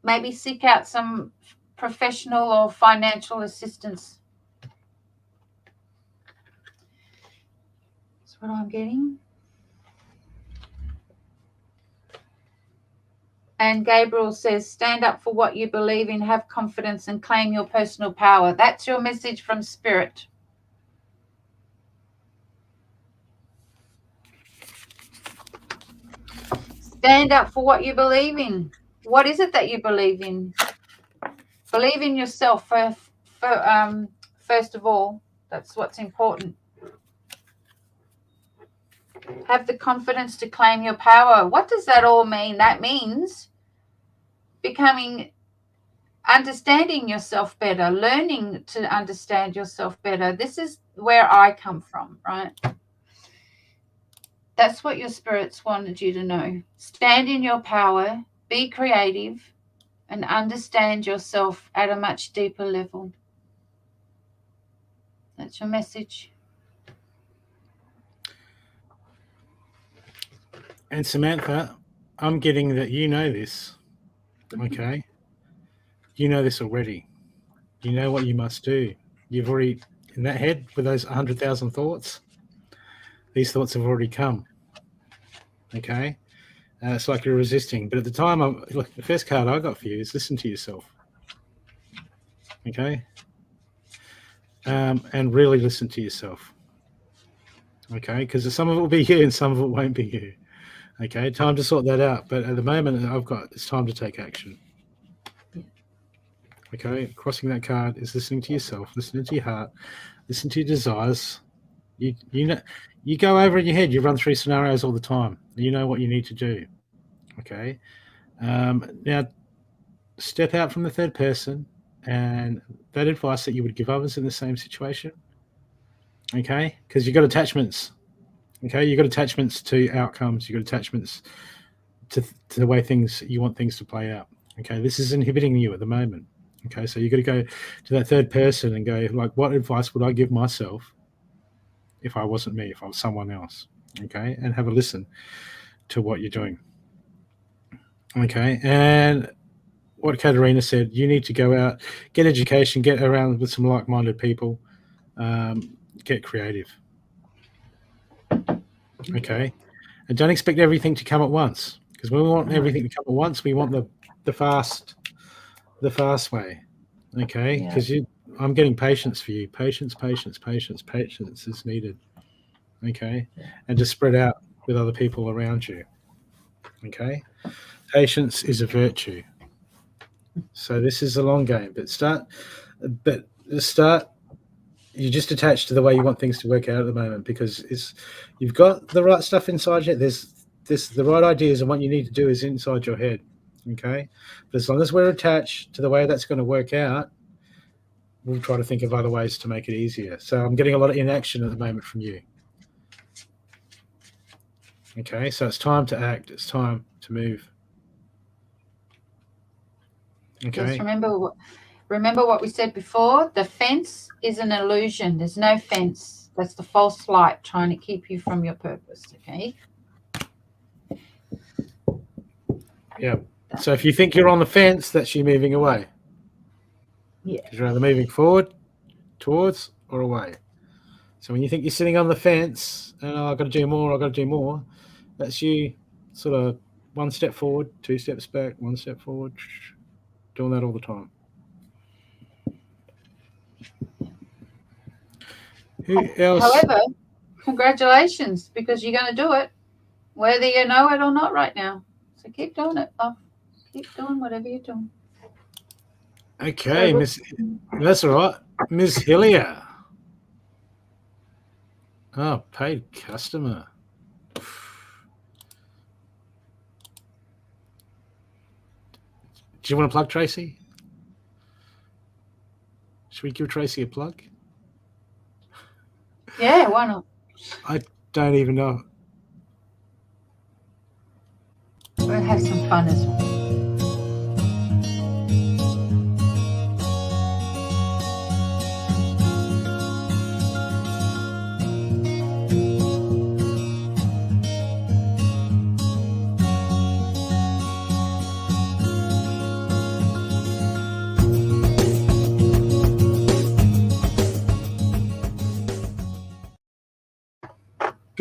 maybe seek out some professional or financial assistance. That's what I'm getting. And Gabriel says, stand up for what you believe in, have confidence, and claim your personal power. That's your message from Spirit. Stand up for what you believe in. What is it that you believe in? Believe in yourself first of all. That's what's important. Have the confidence to claim your power. What does that all mean? That means understanding yourself better, learning to understand yourself better. This is where I come from, right? That's what your spirits wanted you to know. Stand in your power, be creative, and understand yourself at a much deeper level. That's your message.
And Samantha, I'm getting that you know this. Okay. You know this already. You know what you must do. You've already, in that head with those 100,000 thoughts, these thoughts have already come. Okay, it's like you're resisting. But at the time, look, the first card I got for you is listen to yourself. Okay, and really listen to yourself. Okay, because some of it will be you and some of it won't be you. Okay, time to sort that out. But at the moment, it's time to take action. Okay, crossing that card is listening to yourself, listening to your heart, listen to your desires. You know, you go over in your head. You run through scenarios all the time. You know what you need to do. Okay, now step out from the third person and that advice that you would give others in the same situation. Okay, because you've got attachments. Okay, you've got attachments to outcomes. You've got attachments to the way you want things to play out. Okay, this is inhibiting you at the moment. Okay, so you've got to go to that third person and go, like, what advice would I give myself if I wasn't me, if I was someone else? Okay, and have a listen to what you're doing. Okay, and what Katerina said, you need to go out, get education, get around with some like-minded people, get creative. Okay, and don't expect everything to come at once, because when we want everything to come at once, we want the fast way. Okay, because I'm getting patience for you. Patience is needed. Okay, and to spread out with other people around you. Okay, patience is a virtue. So this is a long game, but you're just attached to the way you want things to work out at the moment, because you've got the right stuff inside you. There's the right ideas, and what you need to do is inside your head. Okay, but as long as we're attached to the way that's going to work out, we'll try to think of other ways to make it easier. So I'm getting a lot of inaction at the moment from you. Okay, so it's time to act. It's time to move. Okay.
Just remember what we said before. The fence is an illusion. There's no fence. That's the false light trying to keep you from your purpose. Okay.
Yeah. So if you think you're on the fence, that's you moving away.
Yeah.
Because you're either moving forward, towards, or away. So when you think you're sitting on the fence and I've got to do more, that's you sort of one step forward, two steps back, one step forward, doing that all the time. Who else?
However, congratulations, because you're going to do it, whether you know it or not right now. So keep doing it, love. Keep doing whatever you're doing.
Okay, that's all right. Miss Hillier. Oh, paid customer. Do you want to plug Tracy? Should we give Tracy a plug?
Yeah, why not?
I don't even know.
We'll have some fun as well.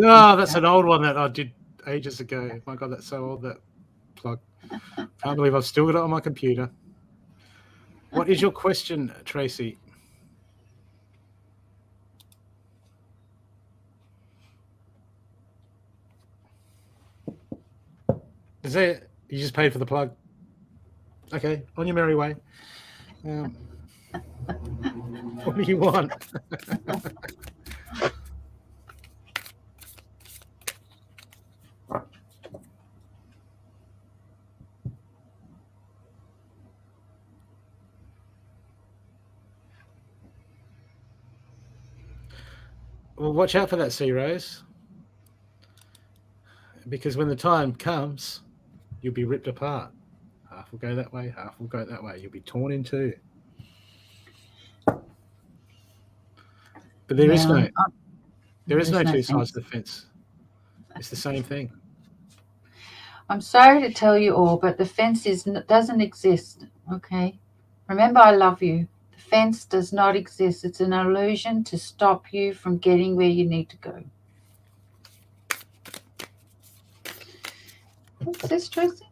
Oh, that's an old one that I did ages ago. My God, that's so old, that plug. Can't believe I've still got it on my computer. What is your question, Tracy? Is it? You just paid for the plug? Okay, on your merry way. What do you want? Well, watch out for that, Sea Rose. Because when the time comes, you'll be ripped apart. Half will go that way, half will go that way. You'll be torn in two. But there is no two sides of the fence. It's the same thing.
I'm sorry to tell you all, but the fence doesn't exist. Okay, remember, I love you. The fence does not exist. It's an illusion to stop you from getting where you need to go. What's this, Tracy?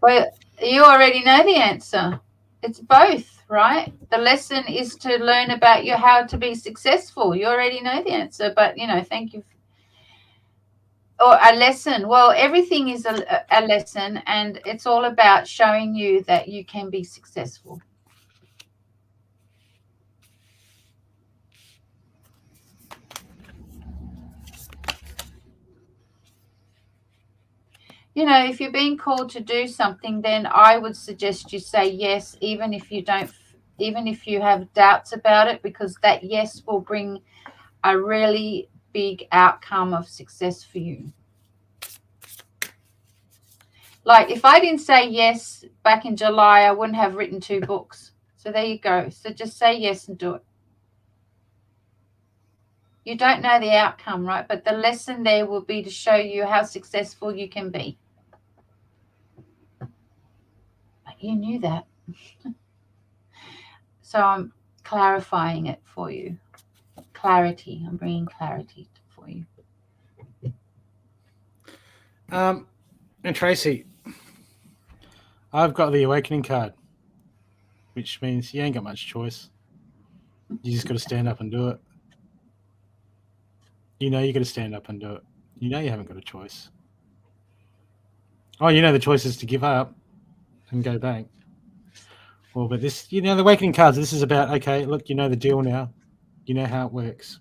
Well, you already know the answer. It's both, right? The lesson is to learn about how to be successful. You already know the answer, but thank you. Or a lesson. Well, everything is a lesson, and it's all about showing you that you can be successful. If you're being called to do something, then I would suggest you say yes, even if you have doubts about it, because that yes will bring a really big outcome of success for you. Like if I didn't say yes back in July, I wouldn't have written 2 books. So there you go. So just say yes and do it. You don't know the outcome, right? But the lesson there will be to show you how successful you can be. But you knew that. So I'm clarifying it for you. Clarity. I'm bringing clarity for you.
And Tracy, I've got the awakening card, which means you ain't got much choice. You just got to stand up and do it. You got to stand up and do it. You haven't got a choice. Oh, the choice is to give up and go back. Well, but this, the awakening cards, this is about, okay, look, you know the deal now. You know how it works.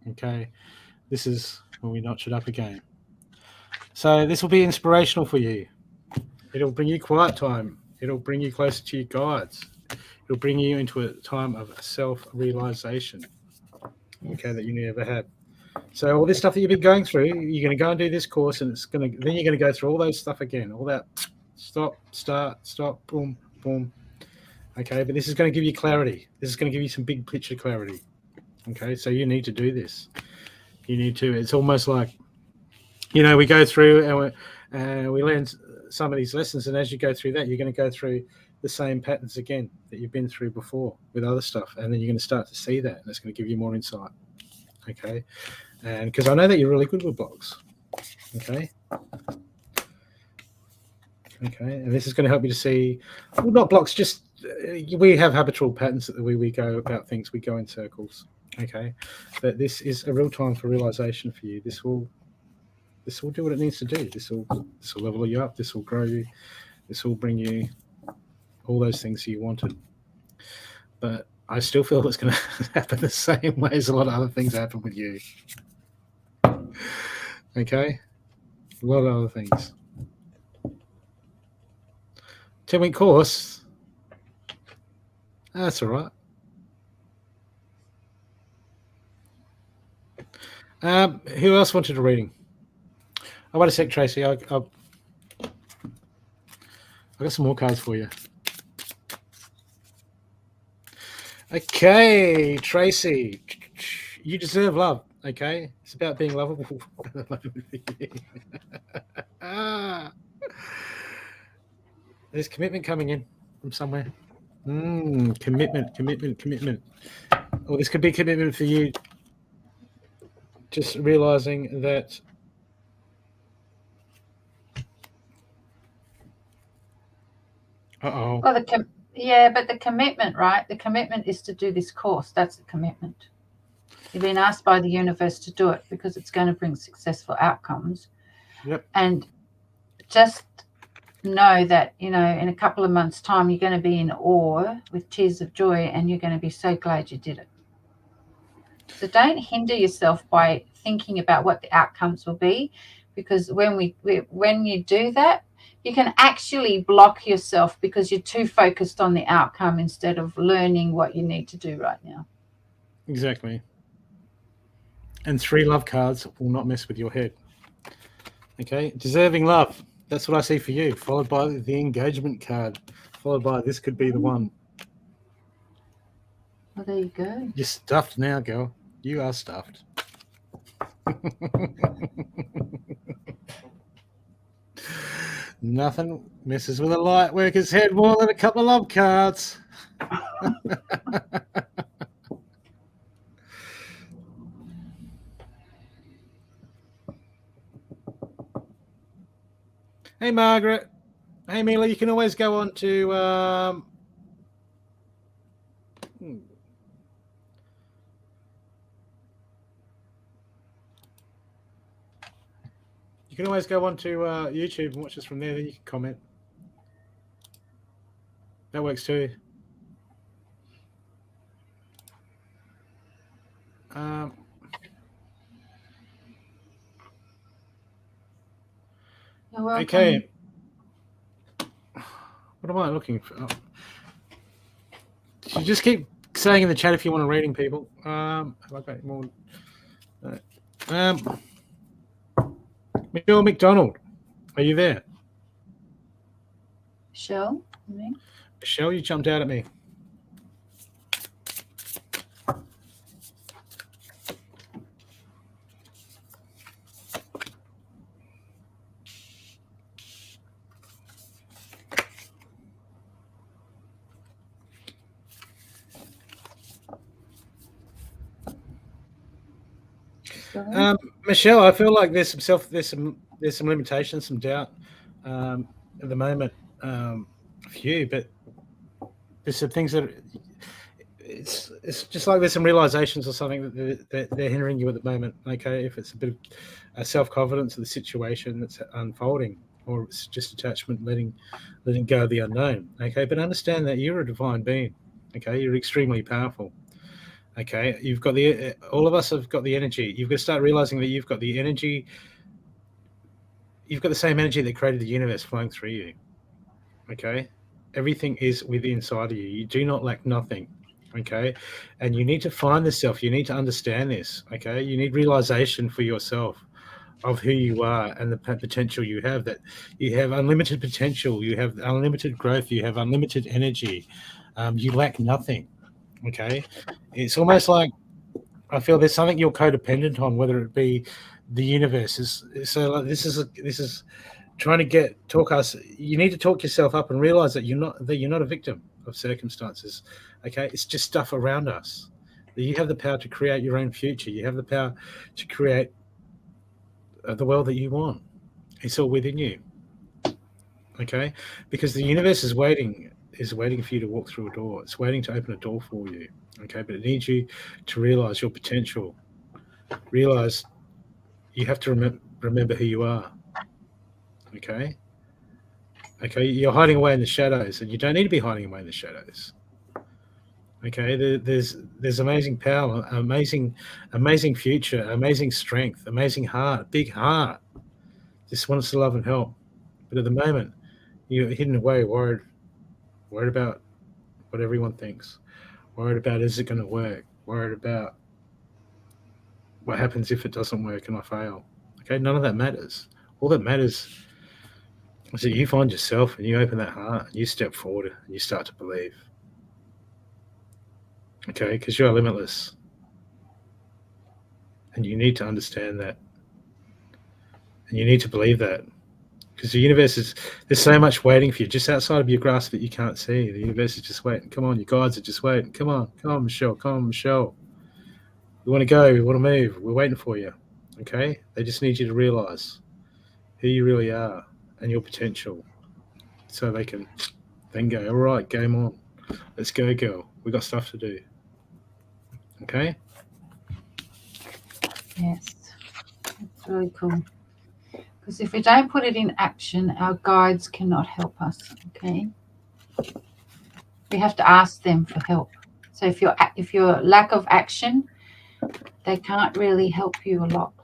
Okay. This is when we notch it up again. So this will be inspirational for you. It'll bring you quiet time. It'll bring you closer to your guides. It'll bring you into a time of self-realization, okay, that you never had. So all this stuff that you've been going through, you're going to go and do this course, and then you're going to go through all those stuff again, all that stop, start, stop, boom, boom. Okay, but this is going to give you clarity. This is going to give you some big picture clarity. Okay, so you need to do this. You need to. It's almost like, we go through and we learn some of these lessons, and as you go through that, you're going to go through the same patterns again that you've been through before with other stuff, and then you're going to start to see that, and it's going to give you more insight. Okay, and because I know that you're really good with blocks. Okay, and this is going to help you to see, well, not blocks, just we have habitual patterns that the way we go about things. We go in circles. Okay, but this is a real time for realization for you. This will do what it needs to do. This will level you up. This will grow you. This will bring you all those things you wanted. But I still feel it's going to happen the same way as a lot of other things happen with you. Okay? A lot of other things. 10-week course. That's all right. Who else wanted a reading? Oh, wait a sec, Tracy. I've got some more cards for you. Okay, Tracy. You deserve love, okay? It's about being lovable. There's commitment coming in from somewhere. Commitment. Or this could be commitment for you. Just realizing that
Well, but the commitment, right? The commitment is to do this course. That's the commitment. You've been asked by the universe to do it because it's going to bring successful outcomes.
Yep.
And just know that, in a couple of months' time, you're going to be in awe with tears of joy, and you're going to be so glad you did it. So don't hinder yourself by thinking about what the outcomes will be, because when you do that, you can actually block yourself because you're too focused on the outcome instead of learning what you need to do right now.
Exactly. And 3 love cards will not mess with your head. Okay, deserving love. That's what I see for you, followed by the engagement card, followed by this could be the one.
Well, there you go.
You're stuffed now, girl. You are stuffed. Nothing messes with a light worker's head more than a couple of love cards. Hey, Margaret. Hey, Mila. You can always go on to you can always go on to YouTube and watch us from there. Then you can comment. That works too.
You're welcome.
Okay. What am I looking for? Oh. You just keep saying in the chat if you want a reading, people. Have I got more? Michelle McDonald, are you there?
Michelle?
Michelle, you jumped out at me. Michelle, I feel like there's some limitations, some doubt at the moment for you, but there's some things that it's just like there's some realizations or something that they're hindering you at the moment. Okay, if it's a bit of self-confidence of the situation that's unfolding, or it's just attachment, letting go of the unknown. Okay, but understand that you're a divine being. Okay, you're extremely powerful. Okay, you've got all of us have got the energy. You've got to start realizing that you've got the energy. You've got the same energy that created the universe flowing through you. Okay, everything is within inside of you. You do not lack nothing. Okay, and you need to find this self. You need to understand this. Okay, you need realization for yourself of who you are and the potential you have. That you have unlimited potential. You have unlimited growth. You have unlimited energy. You lack nothing. Okay, it's almost like I feel there's something you're codependent on, whether it be the universe. So like this is trying to talk us. You need to talk yourself up and realize that you're not a victim of circumstances. Okay, it's just stuff around us. That you have the power to create your own future. You have the power to create the world that you want. It's all within you. Okay, because the universe is waiting for you to walk through a door. It's waiting to open a door for you. Okay, but it needs you to realize your potential. Realize you have to remember who you are. Okay, you're hiding away in the shadows, and you don't need to be hiding away in the shadows. Okay, there's amazing power, amazing future, amazing strength, amazing heart, big heart. Just wants to love and help, but at the moment you're hidden away, worried about what everyone thinks, worried about is it going to work, worried about what happens if it doesn't work and I fail. Okay, none of that matters. All that matters is that you find yourself and you open that heart and you step forward and you start to believe. Okay, because you are limitless. And you need to understand that. And you need to believe that. Because the universe there's so much waiting for you just outside of your grasp that you can't see. The universe is just waiting. Come on, your guides are just waiting. Come on, Michelle. Come on, Michelle. We want to go. We want to move. We're waiting for you. Okay? They just need you to realize who you really are and your potential. So they can then go, all right, game on. Let's go, girl. We got stuff to do. Okay?
Yes. That's really cool. Because if we don't put it in action, our guides cannot help us. Okay? We have to ask them for help. So if you're lack of action, they can't really help you a lot.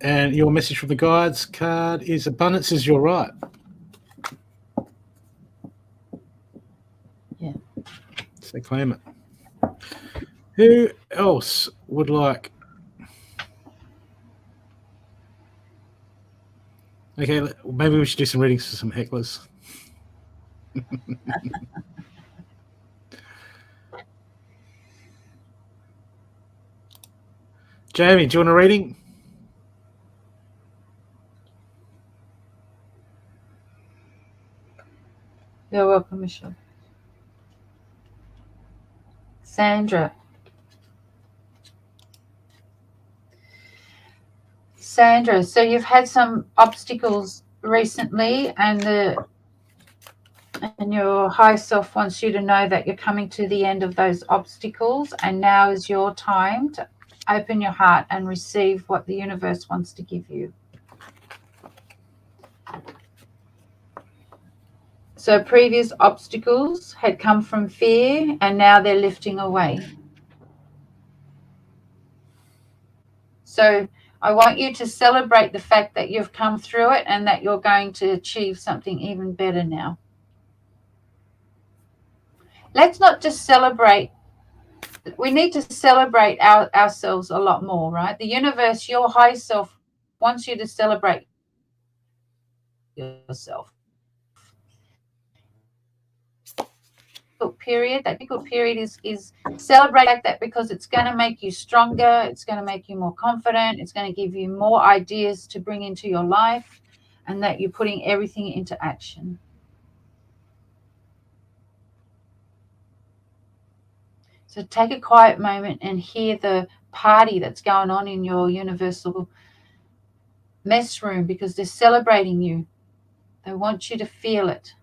And your message from the guides card is abundance is your right.
Yeah.
So claim it. Who else would like? Okay, maybe we should do some readings for some hecklers. Jamie, do you want a reading?
You're welcome, Michelle. Sandra. Sandra, so you've had some obstacles recently, and your higher self wants you to know that you're coming to the end of those obstacles, and now is your time to open your heart and receive what the universe wants to give you. So previous obstacles had come from fear, and now they're lifting away. So I want you to celebrate the fact that you've come through it and that you're going to achieve something even better now. Let's not just celebrate. We need to celebrate ourselves a lot more, right? The universe, your high self, wants you to celebrate yourself. That difficult period is celebrate that, because it's going to make you stronger, it's going to make you more confident, it's going to give you more ideas to bring into your life, and that you're putting everything into action. So take a quiet moment and hear the party that's going on in your universal mess room, because they're celebrating you. They want you to feel it.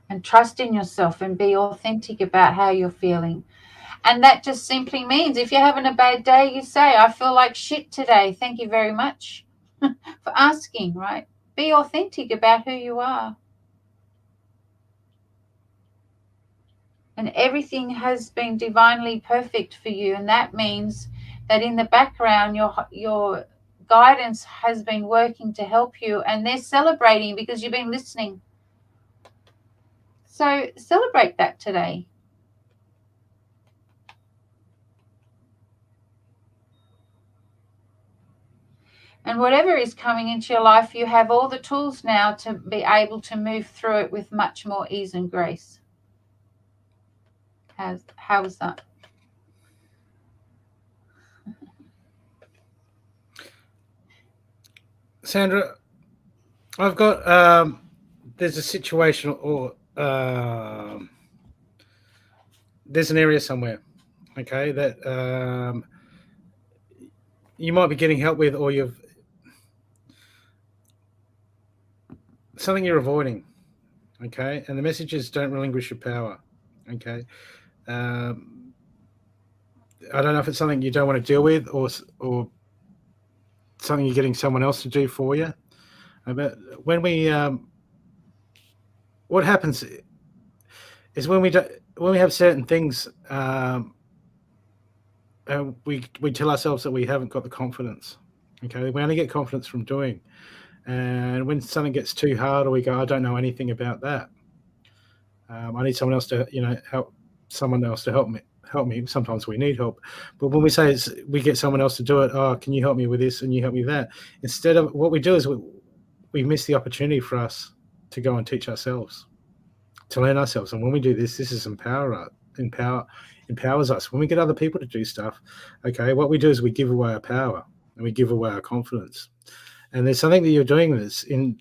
And trust in yourself and be authentic about how you're feeling. And that just simply means if you're having a bad day, you say, I feel like shit today. Thank you very much for asking, right? Be authentic about who you are. And everything has been divinely perfect for you. And that means that in the background, your guidance has been working to help you. And they're celebrating because you've been listening. So celebrate that today. And whatever is coming into your life, you have all the tools now to be able to move through it with much more ease and grace. How was that?
Sandra, I've got there's a situation, or there's an area somewhere, okay, that you might be getting help with, or you've something you're avoiding, okay, and the message is don't relinquish your power, okay. I don't know if it's something you don't want to deal with, or something you're getting someone else to do for you. But when we what happens is when we have certain things, we tell ourselves that we haven't got the confidence. Okay, we only get confidence from doing. And when something gets too hard, or we go, I don't know anything about that. I need someone else to, help someone else to help me. Sometimes we need help, but when we say we get someone else to do it, oh, can you help me with this and you help me with that? Instead of what we do is we miss the opportunity for us to go and teach ourselves, to learn ourselves. And when we do this is empowers us. When we get other people to do stuff, okay, what we do is we give away our power and we give away our confidence. And there's something that you're doing that's in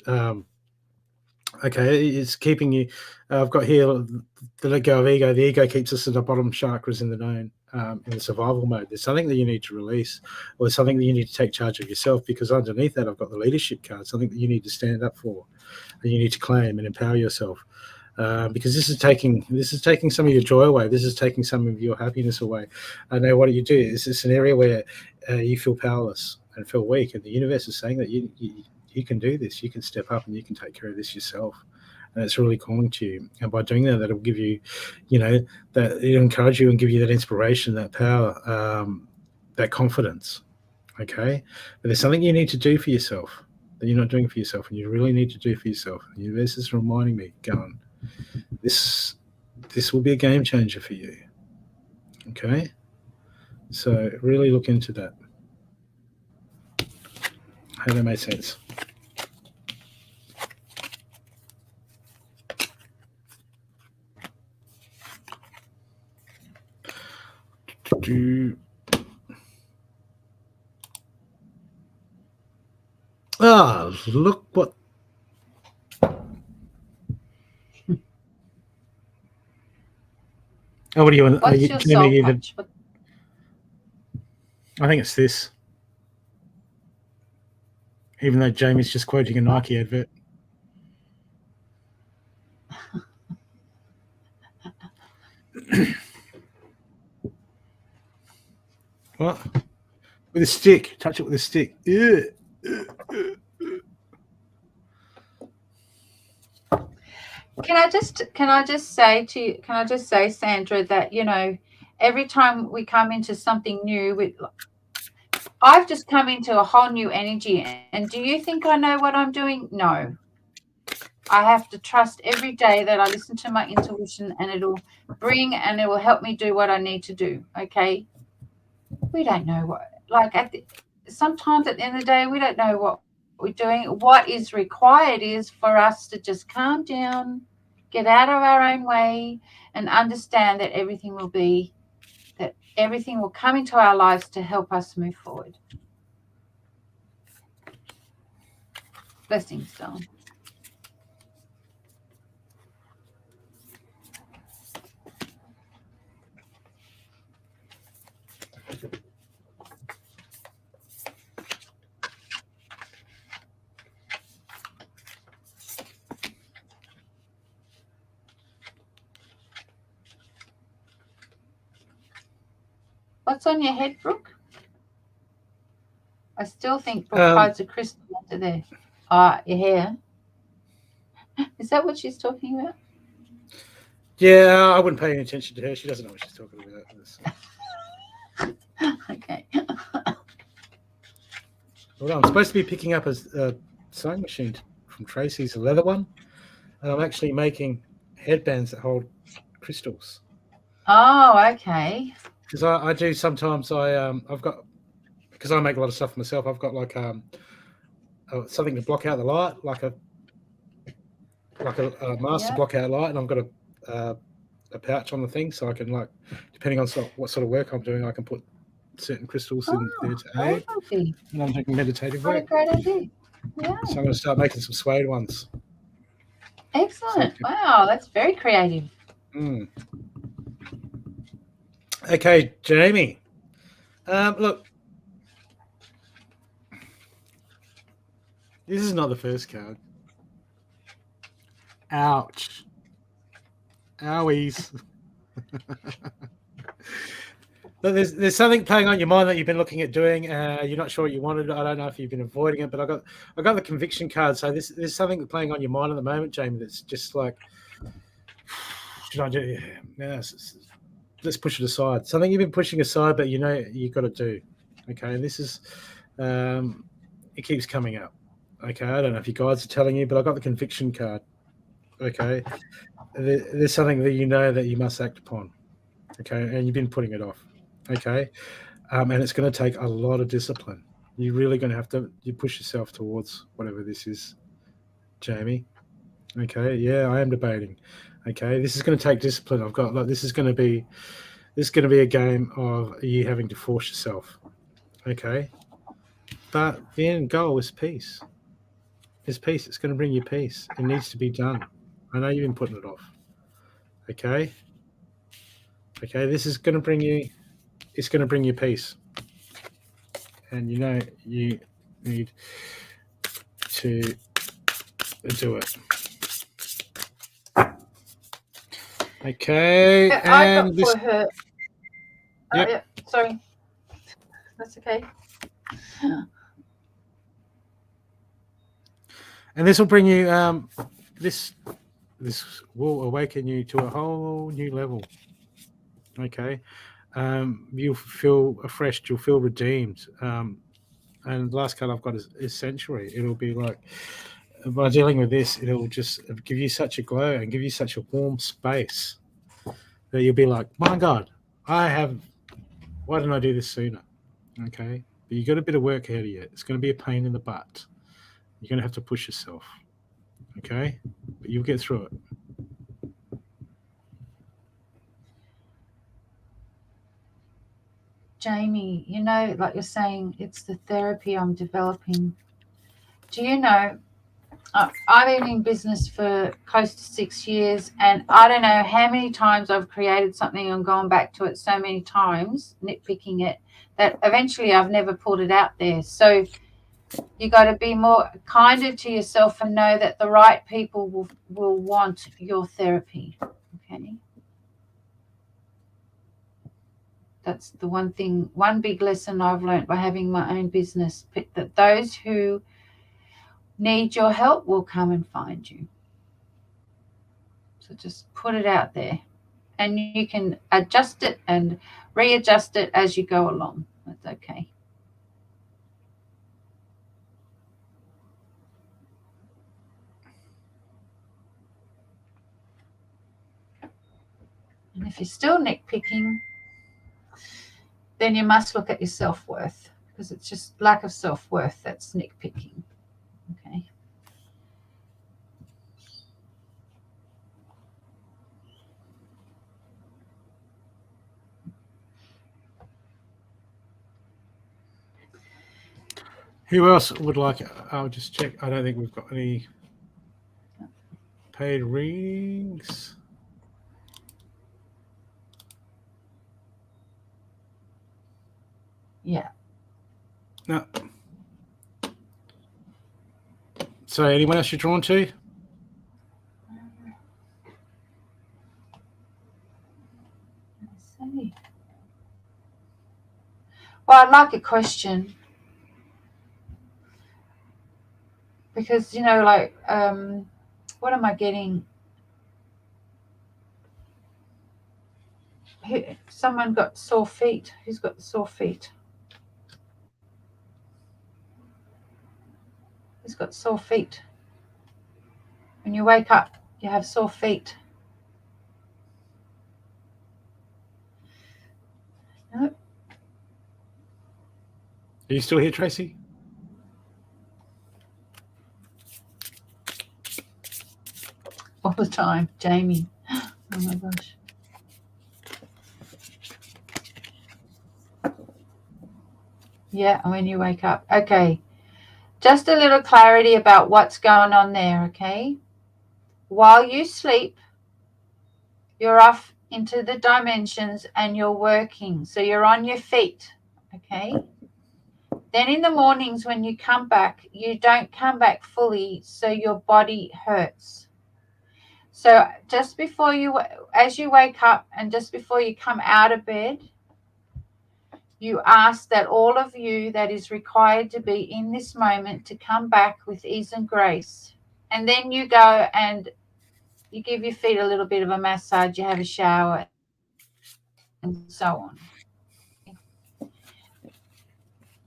okay, it's keeping you. I've got here the let go of ego. The ego keeps us in the bottom chakras in the known, in the survival mode. There's something that you need to release, or something that you need to take charge of yourself, because underneath that I've got the leadership card, something that you need to stand up for, and you need to claim and empower yourself. Because this is taking some of your joy away. This is taking some of your happiness away. I know what you do. It's an area where you feel powerless and feel weak, and the universe is saying that you can do this. You can step up and you can take care of this yourself. And it's really calling to you. And by doing that, that'll give you, that it'll encourage you and give you that inspiration, that power, that confidence. Okay. But there's something you need to do for yourself that you're not doing for yourself, and you really need to do for yourself. The universe is reminding me, going, this will be a game changer for you. Okay. So really look into that. I hope that made sense. Look what. Oh, what are you?
What's your soul
I think it's this. Even though Jamie's just quoting a Nike advert. What? With a stick. Touch it with a stick.
Can I just say, Sandra, that, you know, every time we come into something new, I've just come into a whole new energy. And do you think I know what I'm doing? No. I have to trust every day that I listen to my intuition, and it will help me do what I need to do. Okay. We don't know what, sometimes at the end of the day, we don't know what we're doing. What is required is for us to just calm down, get out of our own way, and understand that everything will come into our lives to help us move forward. Blessings, Dawn. What's on your head, Brooke? I still think Brooke hides a crystal under there. Your hair. Is that what she's talking about?
Yeah, I wouldn't pay any attention to her. She doesn't know what she's talking about.
Okay.
Well, I'm supposed to be picking up a sewing machine from Tracy's, a leather one, and I'm actually making headbands that hold crystals.
Oh, okay.
Because I do sometimes. I've got, because I make a lot of stuff myself. I've got like something to block out the light, like a master block out light, and I've got a pouch on the thing, so I can, like, depending on what sort of work I'm doing, I can put certain crystals in there to aid. And I'm doing meditative work.
What a great idea! Yeah.
So I'm going to start making some suede ones.
Excellent! Wow, that's very creative.
Okay, Jamie. Look, this is not the first card. Ouch. Owies. But there's something playing on your mind that you've been looking at doing. You're not sure what you wanted. I don't know if you've been avoiding it, but I got the conviction card. So there's something playing on your mind at the moment, Jamie. That's just like, should I do? Yeah, let's push it aside. Something you've been pushing aside, but you know you've got to do. Okay, this is it keeps coming up. Okay, I don't know if your guides are telling you, but I got the conviction card. Okay, there's something that you know that you must act upon. Okay, and you've been putting it off. Okay, and it's going to take a lot of discipline. You're really going to have to push yourself towards whatever this is, Jamie. Okay, yeah, I am debating. Okay, this is going to take discipline. I've got, like, this is going to be a game of you having to force yourself. Okay, but the end goal is peace. It's peace. It's going to bring you peace. It needs to be done. I know you've been putting it off. Okay. Okay, this is going to bring you. It's going to bring you peace, and you know you need to do it. Okay, and
this. For her. Yep. Yeah, sorry. That's okay.
And this will bring you. This will awaken you to a whole new level. Okay. You'll feel refreshed. You'll feel redeemed. And the last card I've got is Sanctuary. It'll be like, by dealing with this, it'll just give you such a glow and give you such a warm space that you'll be like, my God, why didn't I do this sooner? Okay. But you got a bit of work ahead of you. It's going to be a pain in the butt. You're going to have to push yourself. Okay. But you'll get through it.
Jamie, you know, like you're saying, it's the therapy I'm developing. Do you know, I've been in business for close to 6 years, and I don't know how many times I've created something and gone back to it so many times, nitpicking it, that eventually I've never pulled it out there. So you got to be more kinder to yourself and know that the right people will want your therapy. Okay. That's the one thing, one big lesson I've learned by having my own business, that those who need your help will come and find you. So just put it out there, and you can adjust it and readjust it as you go along. That's okay. And if you're still nitpicking, then you must look at your self-worth, because it's just lack of self-worth that's nitpicking. Okay.
Who else would like it? I'll just check. I don't think we've got any paid readings.
Yeah.
No. So anyone else you're drawn to?
Let's see. Well, I'd like a question, because, you know, like, what am I getting? Someone got sore feet. Who's got sore feet? Who's got sore feet? When you wake up, you have sore feet. No.
Are you still here, Tracy?
All the time, Jamie. Oh my gosh. Yeah, when you wake up. Okay. Just a little clarity about what's going on there, okay? While you sleep, you're off into the dimensions and you're working. So you're on your feet, okay? Then in the mornings when you come back, you don't come back fully, so your body hurts. So just before you, as you wake up and just before you come out of bed, you ask that all of you that is required to be in this moment to come back with ease and grace. And then you go and you give your feet a little bit of a massage, you have a shower, and so on.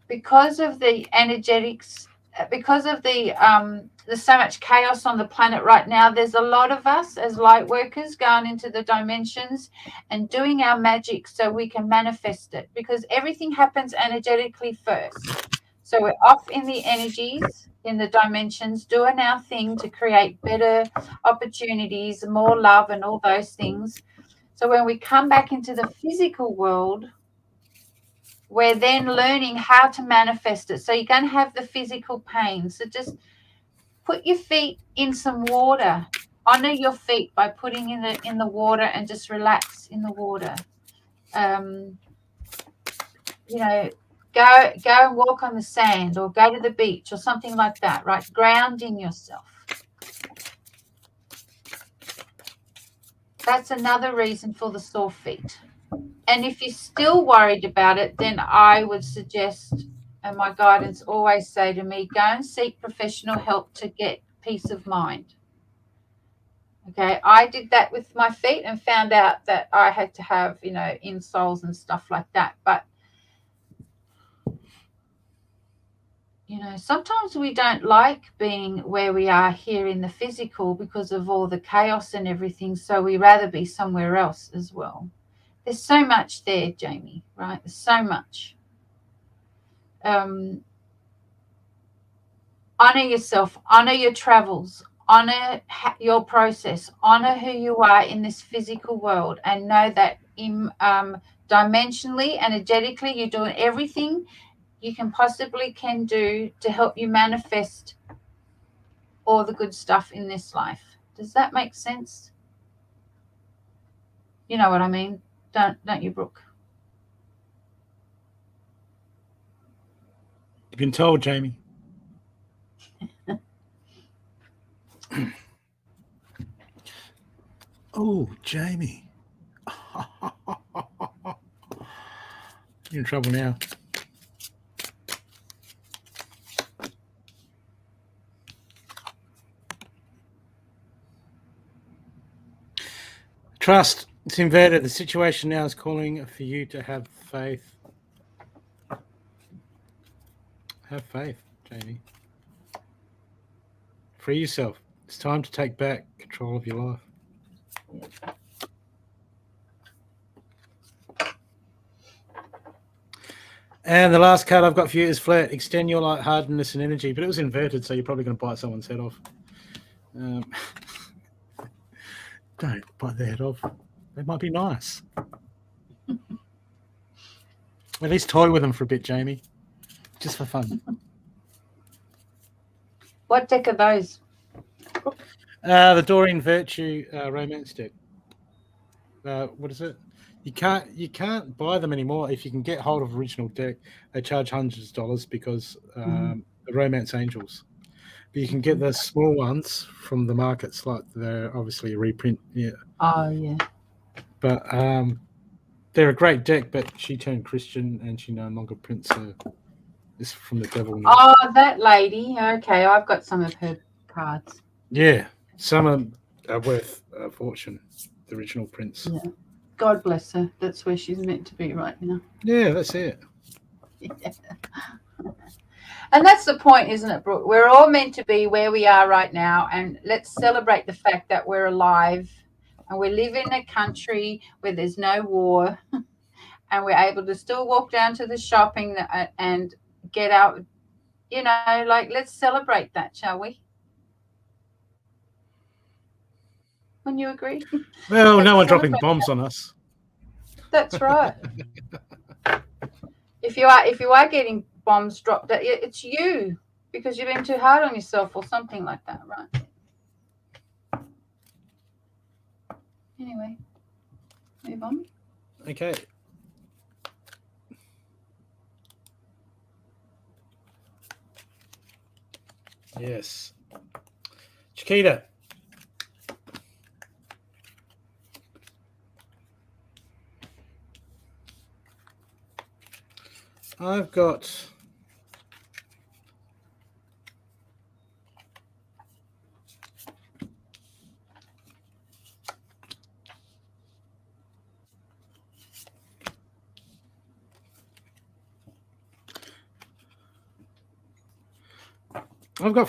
Because of the energetics, because of there's so much chaos on the planet right now, there's a lot of us as light workers going into the dimensions and doing our magic so we can manifest it, because everything happens energetically first. So we're off in the energies, in the dimensions, doing our thing to create better opportunities, more love and all those things. So when we come back into the physical world, we're then learning how to manifest it. So you're going to have the physical pain. So just put your feet in some water. Honor your feet by putting in the water and just relax in the water. You know, go and walk on the sand or go to the beach or something like that, right? Grounding yourself. That's another reason for the sore feet. And if you're still worried about it, then I would suggest, and my guidance always say to me, go and seek professional help to get peace of mind. Okay, I did that with my feet and found out that I had to have, you know, insoles and stuff like that. But, you know, sometimes we don't like being where we are here in the physical because of all the chaos and everything. So we rather be somewhere else as well. There's so much there, Jamie, right? There's so much. Honor yourself, honor your travels, honor your process, honor who you are in this physical world, and know that dimensionally, energetically, you're doing everything you can possibly do to help you manifest all the good stuff in this life. Does that make sense? You know what I mean, don't you, Brooke?
been told, Jamie. Oh, Jamie. You're in trouble now. Trust. It's inverted. The situation now is calling for you to have faith. Have faith, Jamie. Free yourself. It's time to take back control of your life. And the last card I've got for you is Flirt. Extend your lightheartedness and energy, but it was inverted, so you're probably going to bite someone's head off. Don't bite their head off. They might be nice. At least toy with them for a bit, Jamie. Just for fun.
What deck are those?
The Doreen Virtue romance deck. What is it? You can't buy them anymore. If you can get hold of original deck, they charge hundreds of dollars because the Romance Angels. But you can get the small ones from the markets, like they're obviously a reprint. Yeah.
Oh yeah.
But they're a great deck. But she turned Christian and she no longer prints this from the devil. Now.
Oh, that lady. Okay, I've got some of her cards.
Yeah, some are worth a fortune. The original prints.
Yeah. God bless her. That's where she's meant to be right now.
Yeah, that's it.
Yeah. And that's the point, isn't it, Brooke? We're all meant to be where we are right now, and let's celebrate the fact that we're alive and we live in a country where there's no war and we're able to still walk down to the shopping and get out, let's celebrate that, shall we? Wouldn't you agree?
Well, no one dropping bombs on us.
That's right. If you are getting bombs dropped at you, it's you because you've been too hard on yourself or something like that, right? Anyway, move on.
Okay. Yes. Chiquita. I've got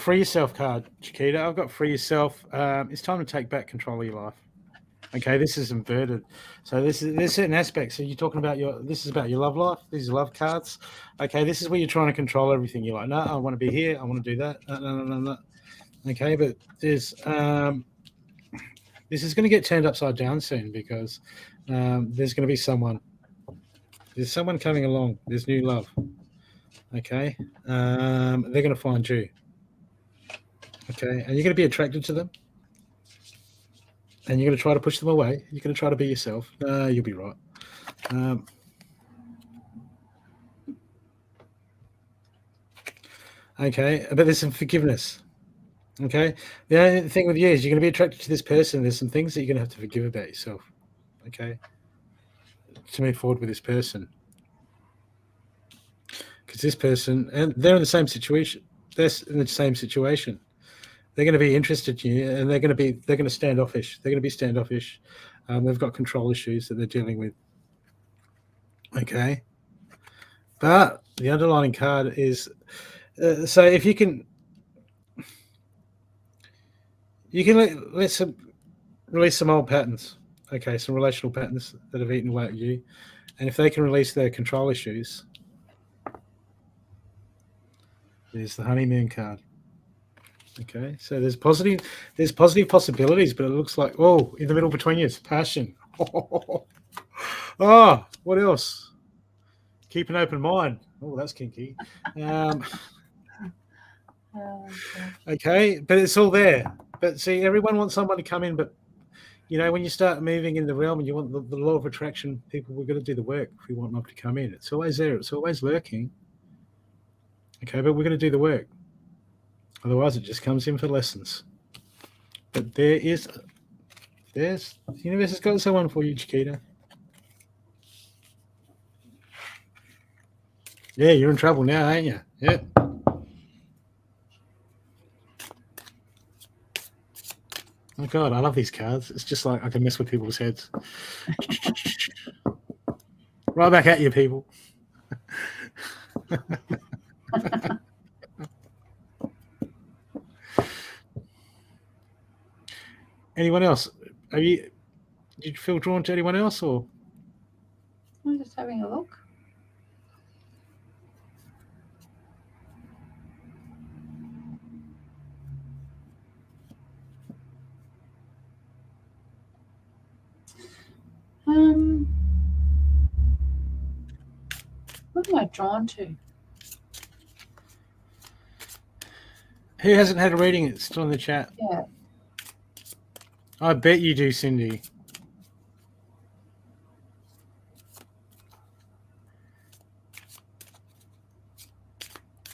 Free Yourself card, Chiquita. I've got Free Yourself. It's time to take back control of your life. Okay, this is inverted. So there's certain aspects. So you're talking about this is about your love life. These are love cards. Okay, this is where you're trying to control everything. You're like, no, I want to be here. I want to do that. No. Okay, but there's this is going to get turned upside down soon because there's going to be someone. There's someone coming along. There's new love. Okay, they're going to find you. Okay, and you're going to be attracted to them. And you're going to try to push them away. You're going to try to be yourself. You'll be right. Okay, but there's some forgiveness. Okay, the only thing with you is you're going to be attracted to this person. There's some things that you're going to have to forgive about yourself. Okay, to move forward with this person, because this person and they're in the same situation. They're in the same situation. They're going to be interested in you, and they're going to standoffish. They're going to be standoffish. They've got control issues that they're dealing with. Okay, but the underlying card is so if you can release some old patterns. Okay, some relational patterns that have eaten away at you, and if they can release their control issues, there's the honeymoon card. Okay, so there's positive possibilities, but it looks like in the middle between you, it's passion. Oh, what else? Keep an open mind. Oh, that's kinky. Okay, but it's all there. But see, everyone wants someone to come in, but when you start moving in the realm and you want the law of attraction, we're going to do the work if we want love to come in. It's always there. It's always lurking. Okay, but we're going to do the work. Otherwise, it just comes in for lessons. But there's the universe has got someone for you, Chiquita. Yeah, you're in trouble now, ain't you? Yeah. Oh God, I love these cards. It's just like I can mess with people's heads. Right back at you, people. Anyone else? Did you feel drawn to anyone else, or?
I'm just having a look. What am I drawn to?
Who hasn't had a reading? It's still in the chat.
Yeah.
I bet you do, Cindy.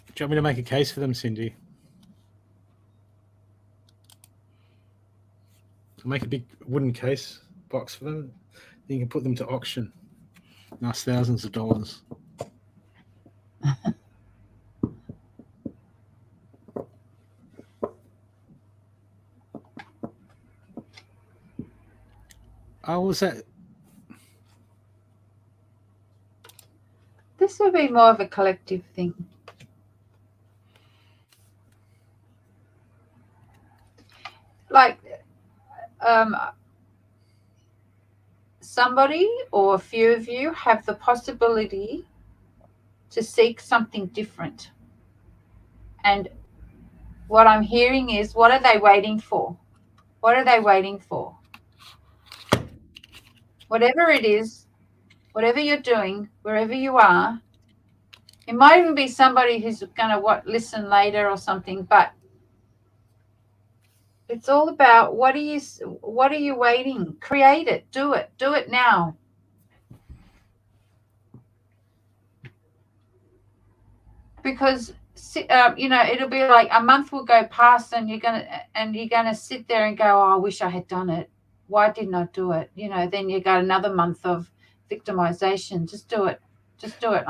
Do you want me to make a case for them, Cindy? I'll make a big wooden case box for them. Then you can put them to auction. Nice thousands of dollars. Oh, was that?
This will be more of a collective thing. Like somebody or a few of you have the possibility to seek something different. And what I'm hearing is, what are they waiting for? What are they waiting for? Whatever it is, whatever you're doing, wherever you are, it might even be somebody who's going to listen later or something, but it's all about what are you waiting? Create it. Do it now. Because it'll be like a month will go past, and you're gonna sit there and go, "Oh, I wish I had done it. Why didn't I do it?" Then you got another month of victimization. Just do it. Just do it.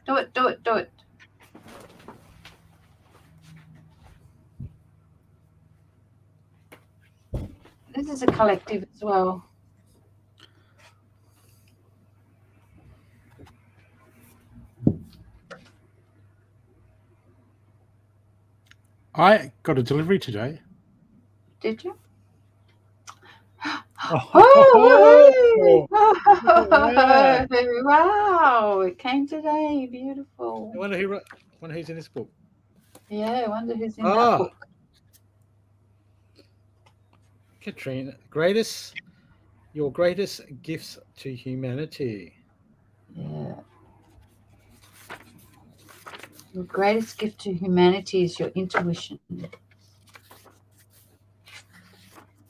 Do it. This is a collective as well.
I got a delivery today.
Did you?
Oh,
wow. Wow, it came today. Beautiful.
I wonder who's in this book.
Yeah, I wonder who's in that book.
Katrina, your greatest gifts to humanity.
Yeah. Your greatest gift to humanity is your intuition.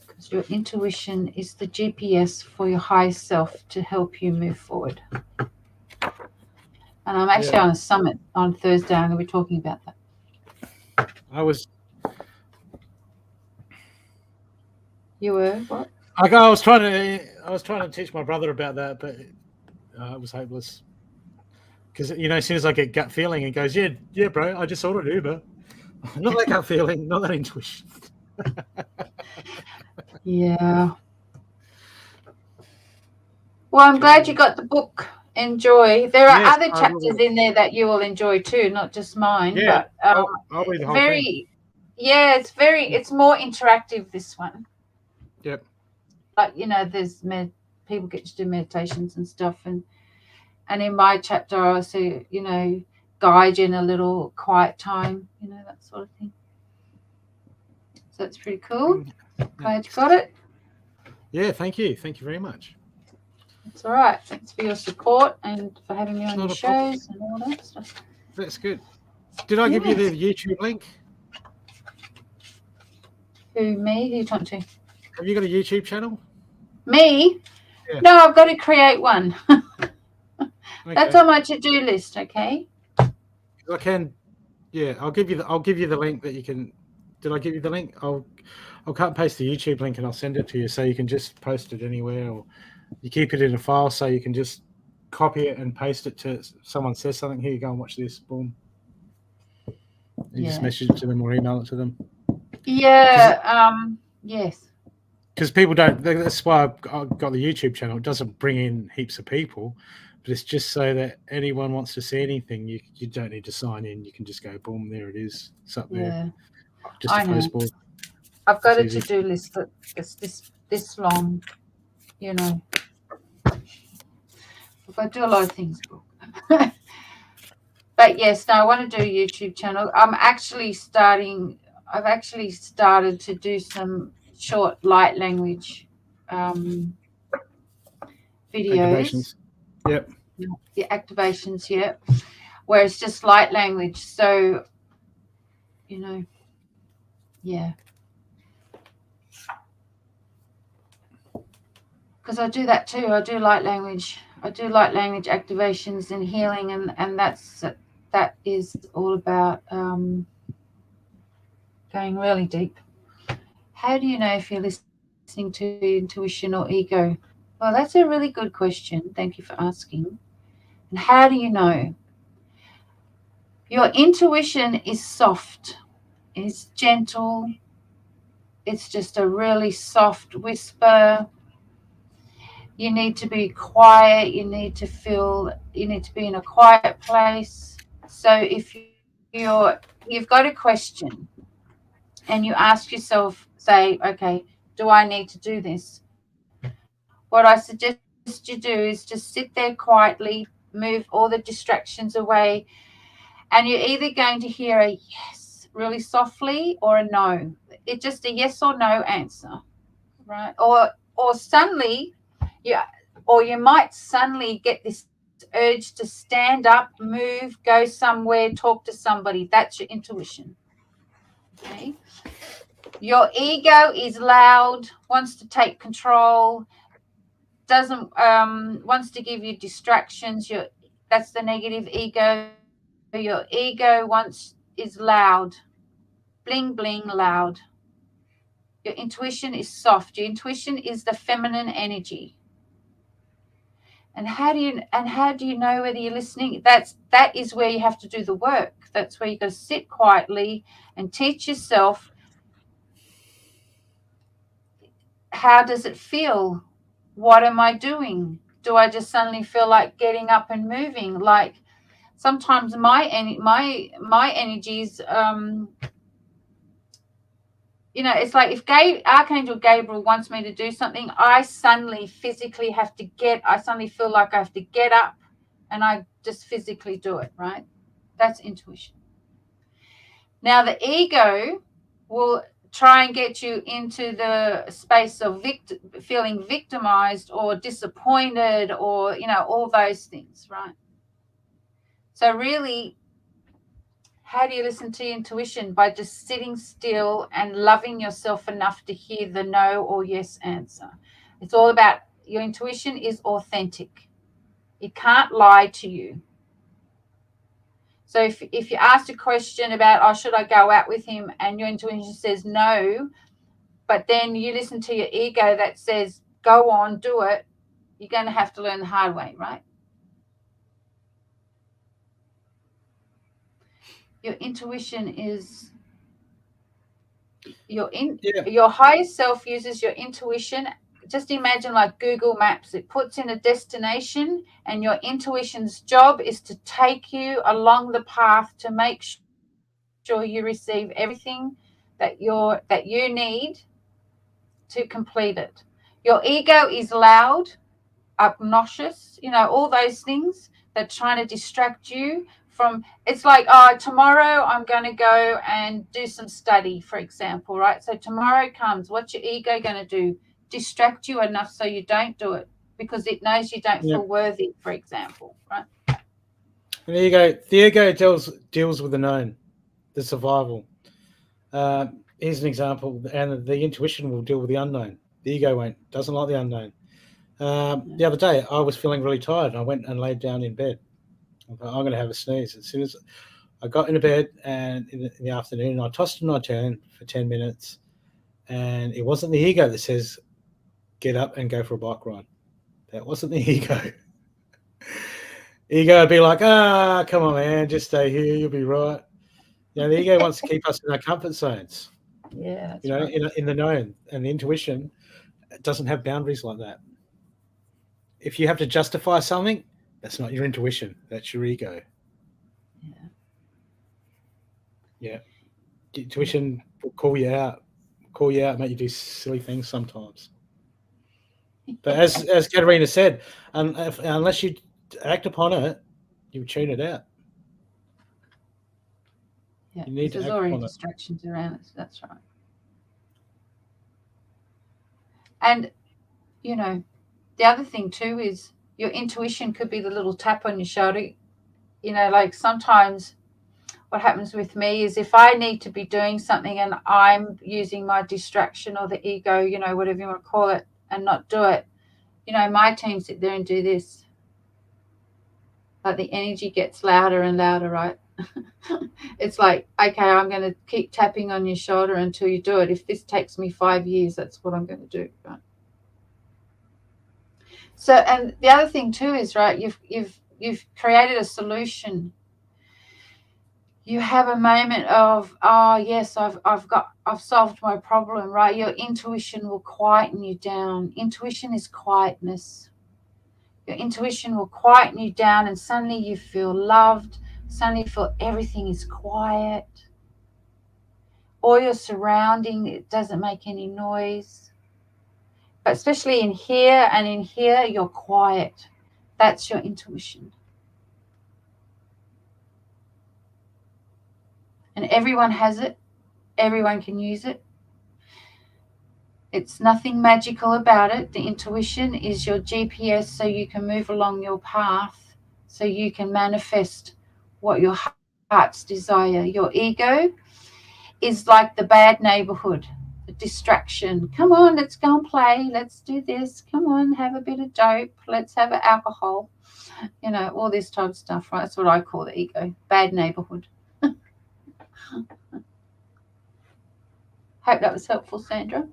Because your intuition is the GPS for your higher self to help you move forward. And I'm actually on a summit on Thursday. I'm going to be talking about that. You were what?
I was trying to teach my brother about that, but it was hopeless. Because as soon as I get gut feeling, it goes, yeah, bro, I just ordered Uber. Not that gut feeling, not that intuition.
Yeah. Well, I'm glad you got the book. Enjoy. There are other chapters in there that you will enjoy too, not just mine.
Yeah,
but
I'll read the whole thing.
Yeah, it's more interactive, this one.
Yep.
Like there's people get to do meditations and stuff, and in my chapter I also guide you in a little quiet time, that sort of thing. So it's pretty cool. Glad you got it.
Yeah, thank you very much.
It's all right. Thanks for your support and for having me on your shows and all that stuff.
That's good. Did I give you the YouTube link?
Who, me? Who you talking to?
Have you got a YouTube channel?
Me?
Yeah.
No, I've got to create one.
Okay.
That's on my to-do list, okay?
I can Yeah, I'll give you the link that you can. Did I give you the link? I'll cut and paste the YouTube link and I'll send it to you so you can just post it anywhere, or you keep it in a file so you can just copy it and paste it to someone says something. Here you go and watch this. Boom. You just message it to them or email it to them.
Yeah. Yes.
Because people don't. That's why I've got the YouTube channel. It doesn't bring in heaps of people, but it's just so that anyone wants to see anything, you don't need to sign in. You can just go, boom, there it is. It's up there.
Yeah.
Just a post board.
I've got
It's
a
easy.
to-do list that's this long, you know. I've got to do a lot of things. But yes, no, I want to do a YouTube channel. I've actually started to do some short light language videos.
Activations. Yep.
The activations, yeah, where it's just light language. So, you know, yeah. Because I do that too. I do light language. I do light language activations and healing, and that is all about going really deep. How do you know if you're listening to intuition or ego? Well, that's a really good question. Thank you for asking. And how do you know? Your intuition is soft. It's gentle. It's just a really soft whisper. You need to be quiet. You need to be in a quiet place. So if you've got a question and you ask yourself, say, okay, do I need to do this? What I suggest you do is just sit there quietly, move all the distractions away, and you're either going to hear a yes really softly or a no. It's just a yes or no answer, right? Or suddenly you might suddenly get this urge to stand up, move, go somewhere, talk to somebody. That's your intuition. Okay. Your ego is loud, wants to take control, doesn't wants to give you distractions. That's the negative ego. Your ego is loud, bling bling loud. Your intuition is soft. Your intuition is the feminine energy. And how do you know whether you're listening? That is where you have to do the work. That's where you got to sit quietly and teach yourself, how does it feel? What am I doing? Do I just suddenly feel like getting up and moving? Like sometimes my energies, it's like if Archangel Gabriel wants me to do something, I suddenly physically I suddenly feel like I have to get up and I just physically do it, right? That's intuition. Now the ego will try and get you into the space of feeling victimized or disappointed or, all those things, right? So really, how do you listen to your intuition? By just sitting still and loving yourself enough to hear the no or yes answer. It's all about, your intuition is authentic. It can't lie to you. So if you ask a question about, should I go out with him, and your intuition says no, but then you listen to your ego that says, go on, do it, you're going to have to learn the hard way, right? Your intuition is your higher self uses your intuition. Just imagine like Google Maps. It puts in a destination, and your intuition's job is to take you along the path to make sure you receive everything that you need to complete it. Your ego is loud, obnoxious, all those things that are trying to distract you from. It's like, tomorrow I'm going to go and do some study, for example, right? So tomorrow comes. What's your ego going to do? Distract you enough so you don't do it, because it knows you don't feel worthy, for example, right?
And the ego deals with the known, the survival. Here's an example, and the intuition will deal with the unknown. The ego doesn't like the unknown. The other day, I was feeling really tired. I went and laid down in bed. I thought, I'm going to have a sneeze. As soon as I got into bed and in the afternoon, I tossed and I turned for 10 minutes, and it wasn't the ego that says, get up and go for a bike ride. That wasn't the ego. Ego would be like, come on, man, just stay here, you'll be right. The ego wants to keep us in our comfort zones.
Yeah, that's right.
In the known, and the intuition doesn't have boundaries like that. If you have to justify something, that's not your intuition. That's your ego. Yeah. Intuition will call you out, make you do silly things sometimes. But as Katerina said, unless you act upon it, you tune it out.
Yeah,
you need to
there's
act
already
upon it.
distractions around us. That's right. And, the other thing too is your intuition could be the little tap on your shoulder. Like sometimes what happens with me is if I need to be doing something and I'm using my distraction or the ego, whatever you want to call it, and not do it, my team sit there and do this. Like the energy gets louder and louder, right? It's like, okay, I'm going to keep tapping on your shoulder until you do it. If this takes me 5 years, that's what I'm going to do, right? So, and the other thing too is, right, you've created a solution. You have a moment of, oh yes, I've solved my problem, right? Your intuition will quieten you down. Intuition is quietness. Your intuition will quieten you down, and suddenly you feel loved. Suddenly you feel everything is quiet. All your surrounding, it doesn't make any noise. But especially in here and in here, you're quiet. That's your intuition. And everyone has it. Everyone can use it. It's nothing magical about it. The intuition is your GPS, so you can move along your path, so you can manifest what your heart's desire. Your ego is like the bad neighborhood, the distraction. Come on, let's go and play. Let's do this. Come on, have a bit of dope. Let's have alcohol. All this type of stuff, right? That's what I call the ego, bad neighborhood. Hope that was helpful, Sandra.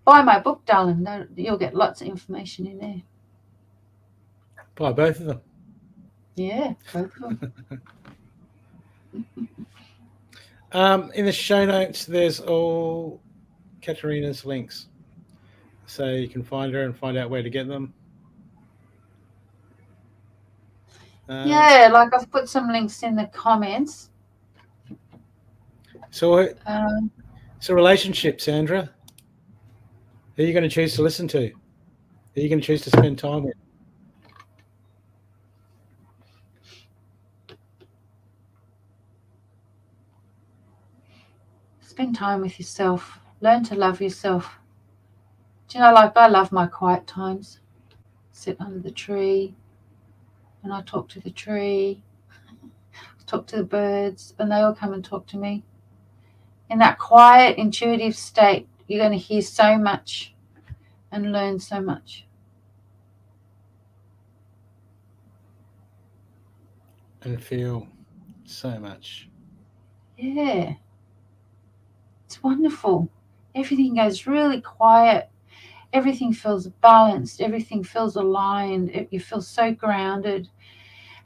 Buy my book, darling. You'll get lots of information in there.
Buy both of them.
Yeah, both of
them. In the show notes, there's all Katerina's links, so you can find her and find out where to get them.
Yeah, like I've put some links in the comments.
So it's a relationship, Sandra. Who are you going to choose to listen to? Who are you going to choose to spend time with?
Spend time with yourself. Learn to love yourself. Do you know, like I love my quiet times. Sit under the tree and I talk to the tree, talk to the birds, and they all come and talk to me. In that quiet, intuitive state, you're going to hear so much and learn so much.
And feel so much.
Yeah. It's wonderful. Everything goes really quiet. Everything feels balanced. Everything feels aligned. You feel so grounded.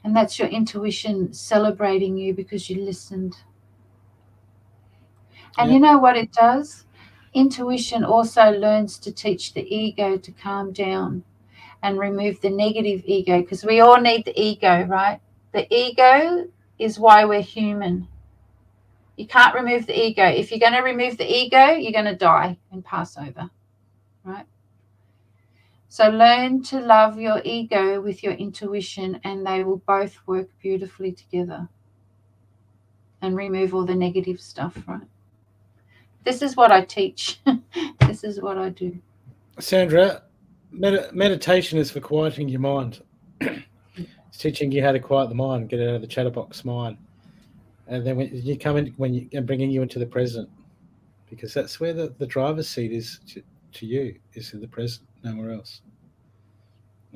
And that's your intuition celebrating you because you listened. And You know what it does? Intuition also learns to teach the ego to calm down and remove the negative ego, because we all need the ego, right? The ego is why we're human. You can't remove the ego. If you're going to remove the ego, you're going to die and pass over, right? So learn to love your ego with your intuition, and they will both work beautifully together and remove all the negative stuff, right? This is what I teach. This is what I do.
Sandra, meditation is for quieting your mind. It's teaching you how to quiet the mind, get out of the chatterbox mind. And then when you come in, and bringing you into the present, because that's where the driver's seat is to you, is in the present, nowhere else.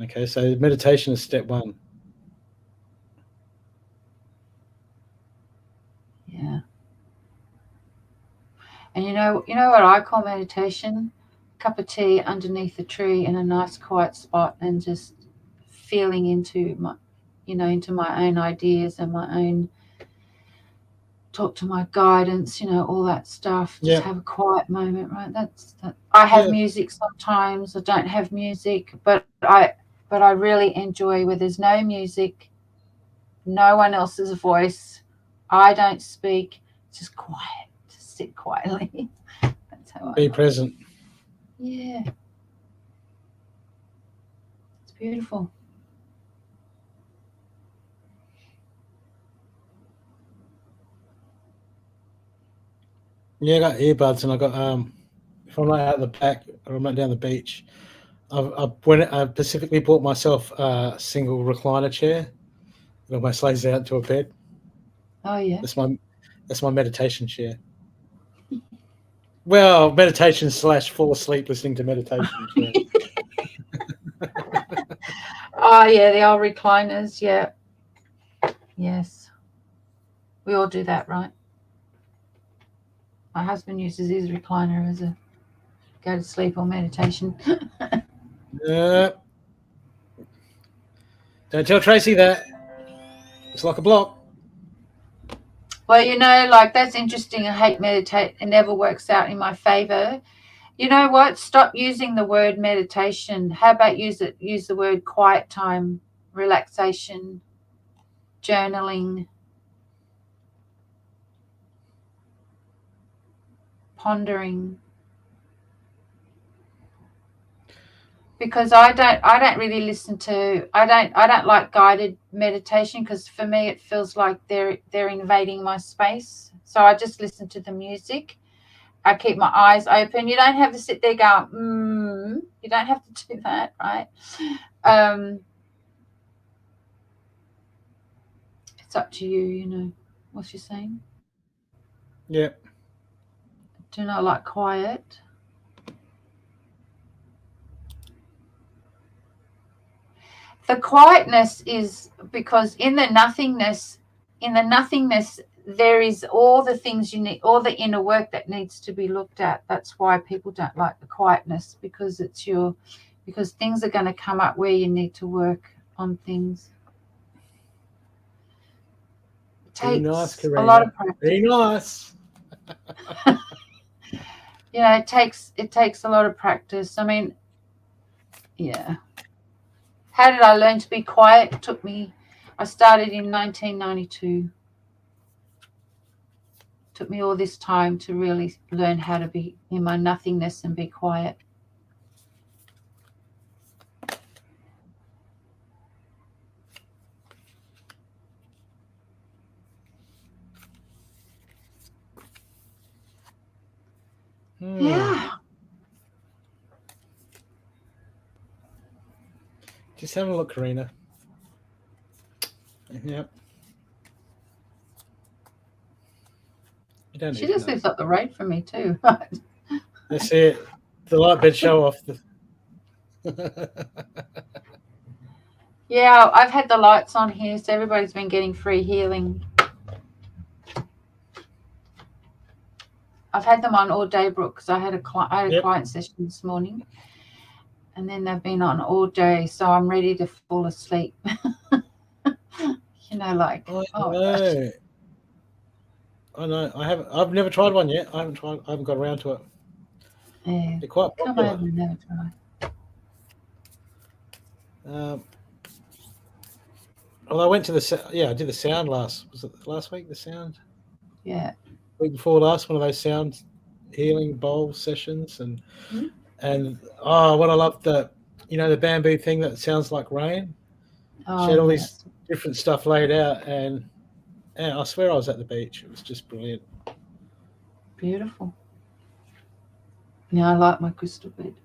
Okay, so meditation is step one.
And you know what I call meditation? Cup of tea underneath a tree in a nice quiet spot, and just feeling into my, into my own ideas and my own, talk to my guidance, all that stuff. Just have a quiet moment, right? That's that. I have music sometimes. I don't have music, but I really enjoy where there's no music, no one else's voice. I don't speak. Just quiet. Just sit quietly. That's how I
be present.
Yeah. It's beautiful.
Yeah, I got earbuds, and I got if I'm not out the back or I'm not down the beach, I specifically bought myself a single recliner chair. It almost lays out to a bed.
Oh yeah.
That's my meditation chair. Well, meditation / fall asleep listening to meditation chair.
Oh yeah, the old recliners. Yeah. Yes. We all do that, right? My husband uses his recliner as a go to sleep or meditation.
Don't tell Tracy that. It's like a block.
Well, like that's interesting. I hate meditate. It never works out in my favor. You know what? Stop using the word meditation. How about use the word quiet time, relaxation, journaling, pondering. Because I don't really listen to, I don't like guided meditation, because for me it feels like they're invading my space. So I just listen to the music. I keep my eyes open. You don't have to sit there going, you don't have to do that, right? It's up to you, What's she saying?
Yeah.
Do not like quiet. The quietness is because in the nothingness, there is all the things you need, all the inner work that needs to be looked at. That's why people don't like the quietness, because because things are going to come up where you need to work on things. It takes
nice, Katerina.
a lot of practice.
Very nice.
It takes a lot of practice. I mean, yeah. How did I learn to be quiet? It took me, I started in 1992. It took me all this time to really learn how to be in my nothingness and be quiet. Yeah.
Just have a look, Katerina. Yep.
She just lives up the road from me too.
That's it. The light bed show off.
Yeah, I've had the lights on here, so everybody's been getting free healing. I've had them on all day, Brooke, because I had a client session this morning, and then they've been on all day, so I'm ready to fall asleep.
I know. I've never tried one yet. I haven't got around to it.
Yeah.
They're quite popular.
Come over and never try.
Well, I went to I did the sound was it last week? The sound.
Yeah.
Week before last, one of those sound healing bowl sessions, and what I love, the bamboo thing that sounds like rain. She had all these different stuff laid out, and I swear I was at the beach. It was just brilliant.
Beautiful. Yeah, I like my crystal bed.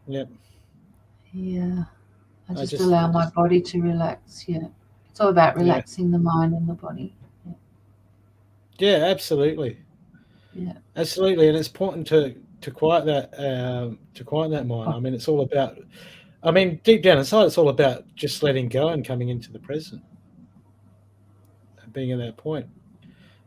Yep.
Yeah. I just allow my body to relax. Yeah. It's all about relaxing the mind and the body.
Yeah, absolutely.
Yeah.
Absolutely. And it's important to quiet that mind. I mean, it's all about, deep down inside, it's all about just letting go and coming into the present and being at that point.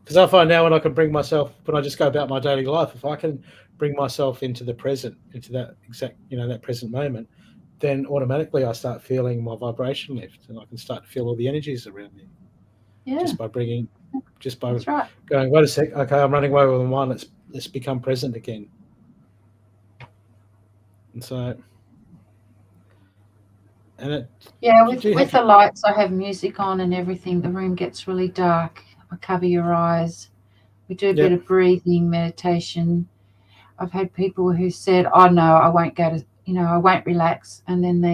Because I find now when I can bring myself, when I just go about my daily life, if I can bring myself into the present, into that exact, that present moment, then automatically I start feeling my vibration lift, and I can start to feel all the energies around me.
Yeah.
Just by
That's right.
going, wait a sec, okay, I'm running away with my mind. Let's become present again. And so,
with the lights, I have music on and everything. The room gets really dark. I cover your eyes. We do a bit of breathing, meditation. I've had people who said, "Oh no, I won't go to, I won't relax," and then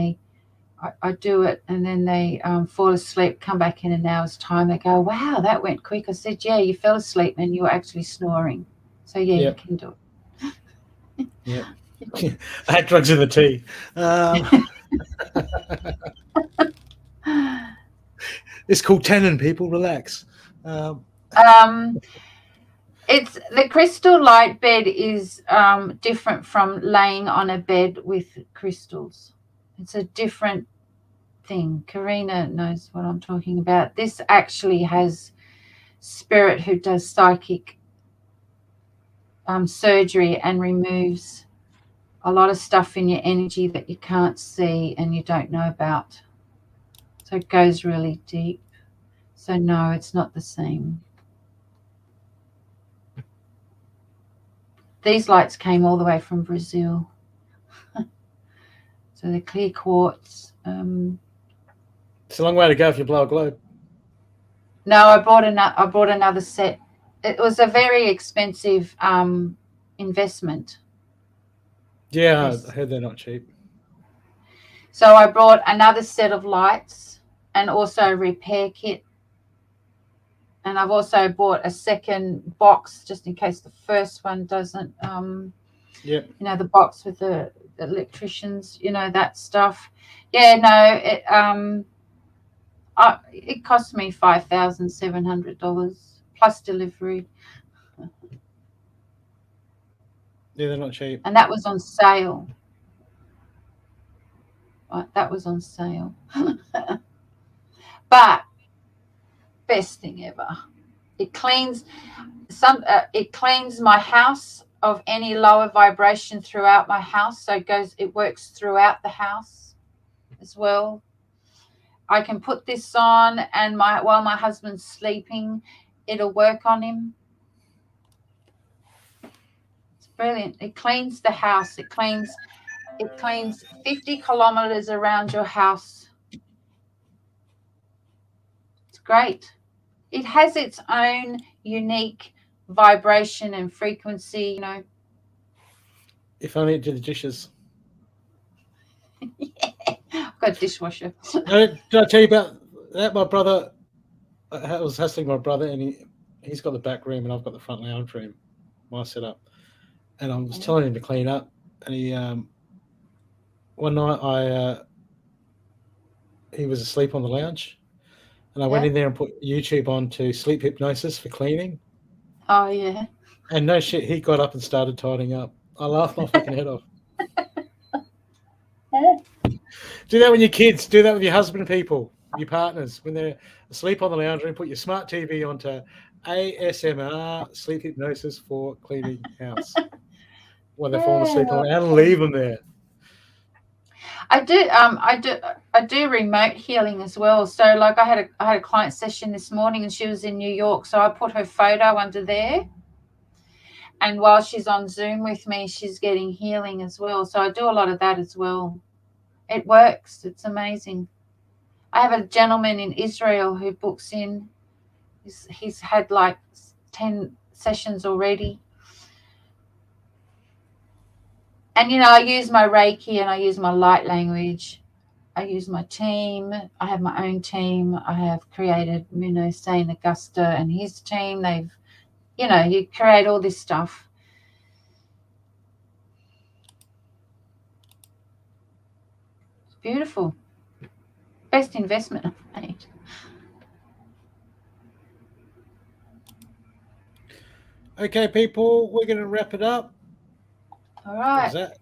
I do it, and then they fall asleep, come back in an hour's time. They go, "Wow, that went quick." I said, "Yeah, you fell asleep and you were actually snoring." So you can do it.
Yeah. I had drugs in the tea. It's called tannin, people. Relax.
It's the crystal light bed is different from laying on a bed with crystals. It's a different thing. Karina knows what I'm talking about. This actually has spirit who does psychic surgery and removes a lot of stuff in your energy that you can't see and you don't know about. So it goes really deep. So no, it's not the same. These lights came all the way from Brazil. So they're clear quartz.
It's a long way to go if you blow a globe.
No, I bought another set. It was a very expensive investment.
Yeah, yes. I heard they're not cheap.
So I brought another set of lights and also a repair kit. And I've also bought a second box just in case the first one doesn't. The box with the electricians, that stuff. Yeah, no, it cost me $5,700 plus delivery.
Yeah, they're not cheap.
And that was on sale. Right, that was on sale. But best thing ever. It cleans my house of any lower vibration throughout my house. So it works throughout the house as well. I can put this on and while my husband's sleeping, it'll work on him. It's brilliant. It cleans the house. It cleans 50 kilometers around your house. It's great. It has its own unique vibration and frequency,
If only it did the dishes.
Yeah, I've got a dishwasher.
Did I tell you about that? My brother, I was hassling my brother, and he's got the back room, and I've got the front lounge room, my setup. And I was telling him to clean up, and he one night he was asleep on the lounge, and I went in there and put YouTube on to sleep hypnosis for cleaning.
Oh yeah.
And no shit, he got up and started tidying up. I laughed my fucking head off. Do that with your kids. Do that with your husband, people, your partners. When they're asleep on the lounge room, put your smart TV onto ASMR sleep hypnosis for cleaning house. When they're falling asleep on and leave them there.
I do remote healing as well. So like I had a client session this morning and she was in New York, so I put her photo under there. And while she's on Zoom with me, she's getting healing as well. So I do a lot of that as well. It works. It's amazing. I have a gentleman in Israel who books in. He's had like 10 sessions already. And, I use my Reiki and I use my light language. I use my team. I have my own team. I have created, Saint Augusta and his team. They've, you create all this stuff. It's beautiful. Best investment I've made.
Okay, people, we're going to wrap it up.
All right.
Is that?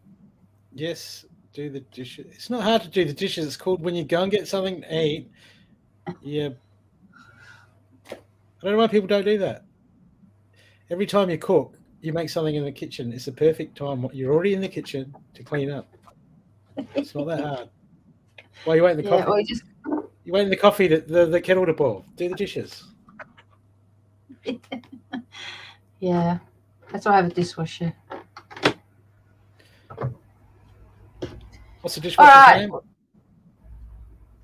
Yes, do the dishes. It's not hard to do the dishes. It's called when you go and get something to eat. Yeah. I don't know why people don't do that. every time you cook, you make something in the kitchen. It's the perfect time. You're already in the kitchen to clean up. It's not that hard. While you're waiting the coffee,
or you just
you're waiting the coffee, the kettle to boil. Do the dishes.
yeah. That's why I have a dishwasher.
What's the dishwasher's name?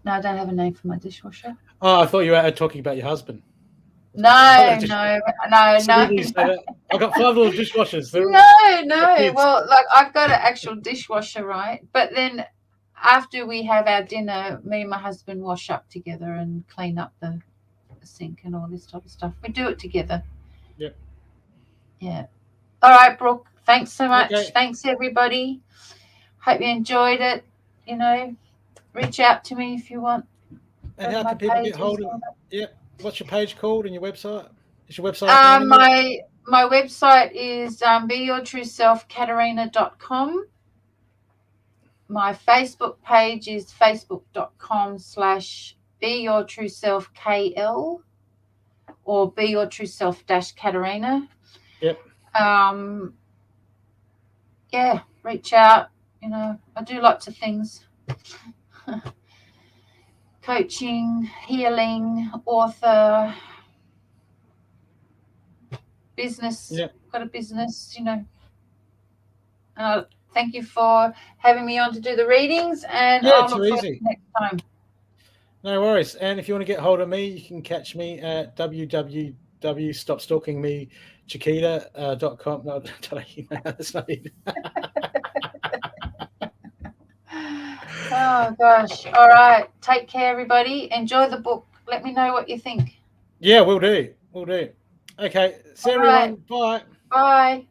No, I don't have a name for my dishwasher.
Oh, I thought you were talking about your husband.
No.
I've got 5 little dishwashers.
No. Well, like I've got an actual dishwasher, right? But then after we have our dinner, me and my husband wash up together and clean up the sink and all this type of stuff. We do it together.
Yep.
Yeah. All right, Brooke. Thanks so much.
Okay.
Thanks, everybody. Hope you enjoyed it. You know, reach out to me if you want.
And how can people get hold of it? Yeah. What's your page called and your website? Is your website?
My website is beyourtrueselfkaterina.com. My Facebook page is facebook.com/beyourtrueselfkl or beyourtrueself-Katerina.
Yep.
Yeah, reach out. You know, I do lots of things. Coaching, healing, author, business.
Yep.
Got a business, you know. Thank you for having me on to do the readings, and
Yeah,
I'll
too
look forward
easy.
to next time.
No worries. And if you want to get hold of me, you can catch me at www.stopstalkingmechiquita.com. No, that's not it.
Oh gosh. All right. Take care, everybody. Enjoy the book. Let me know what you think.
Yeah, we'll do. Okay. See
All
everyone.
right.
Bye.
Bye.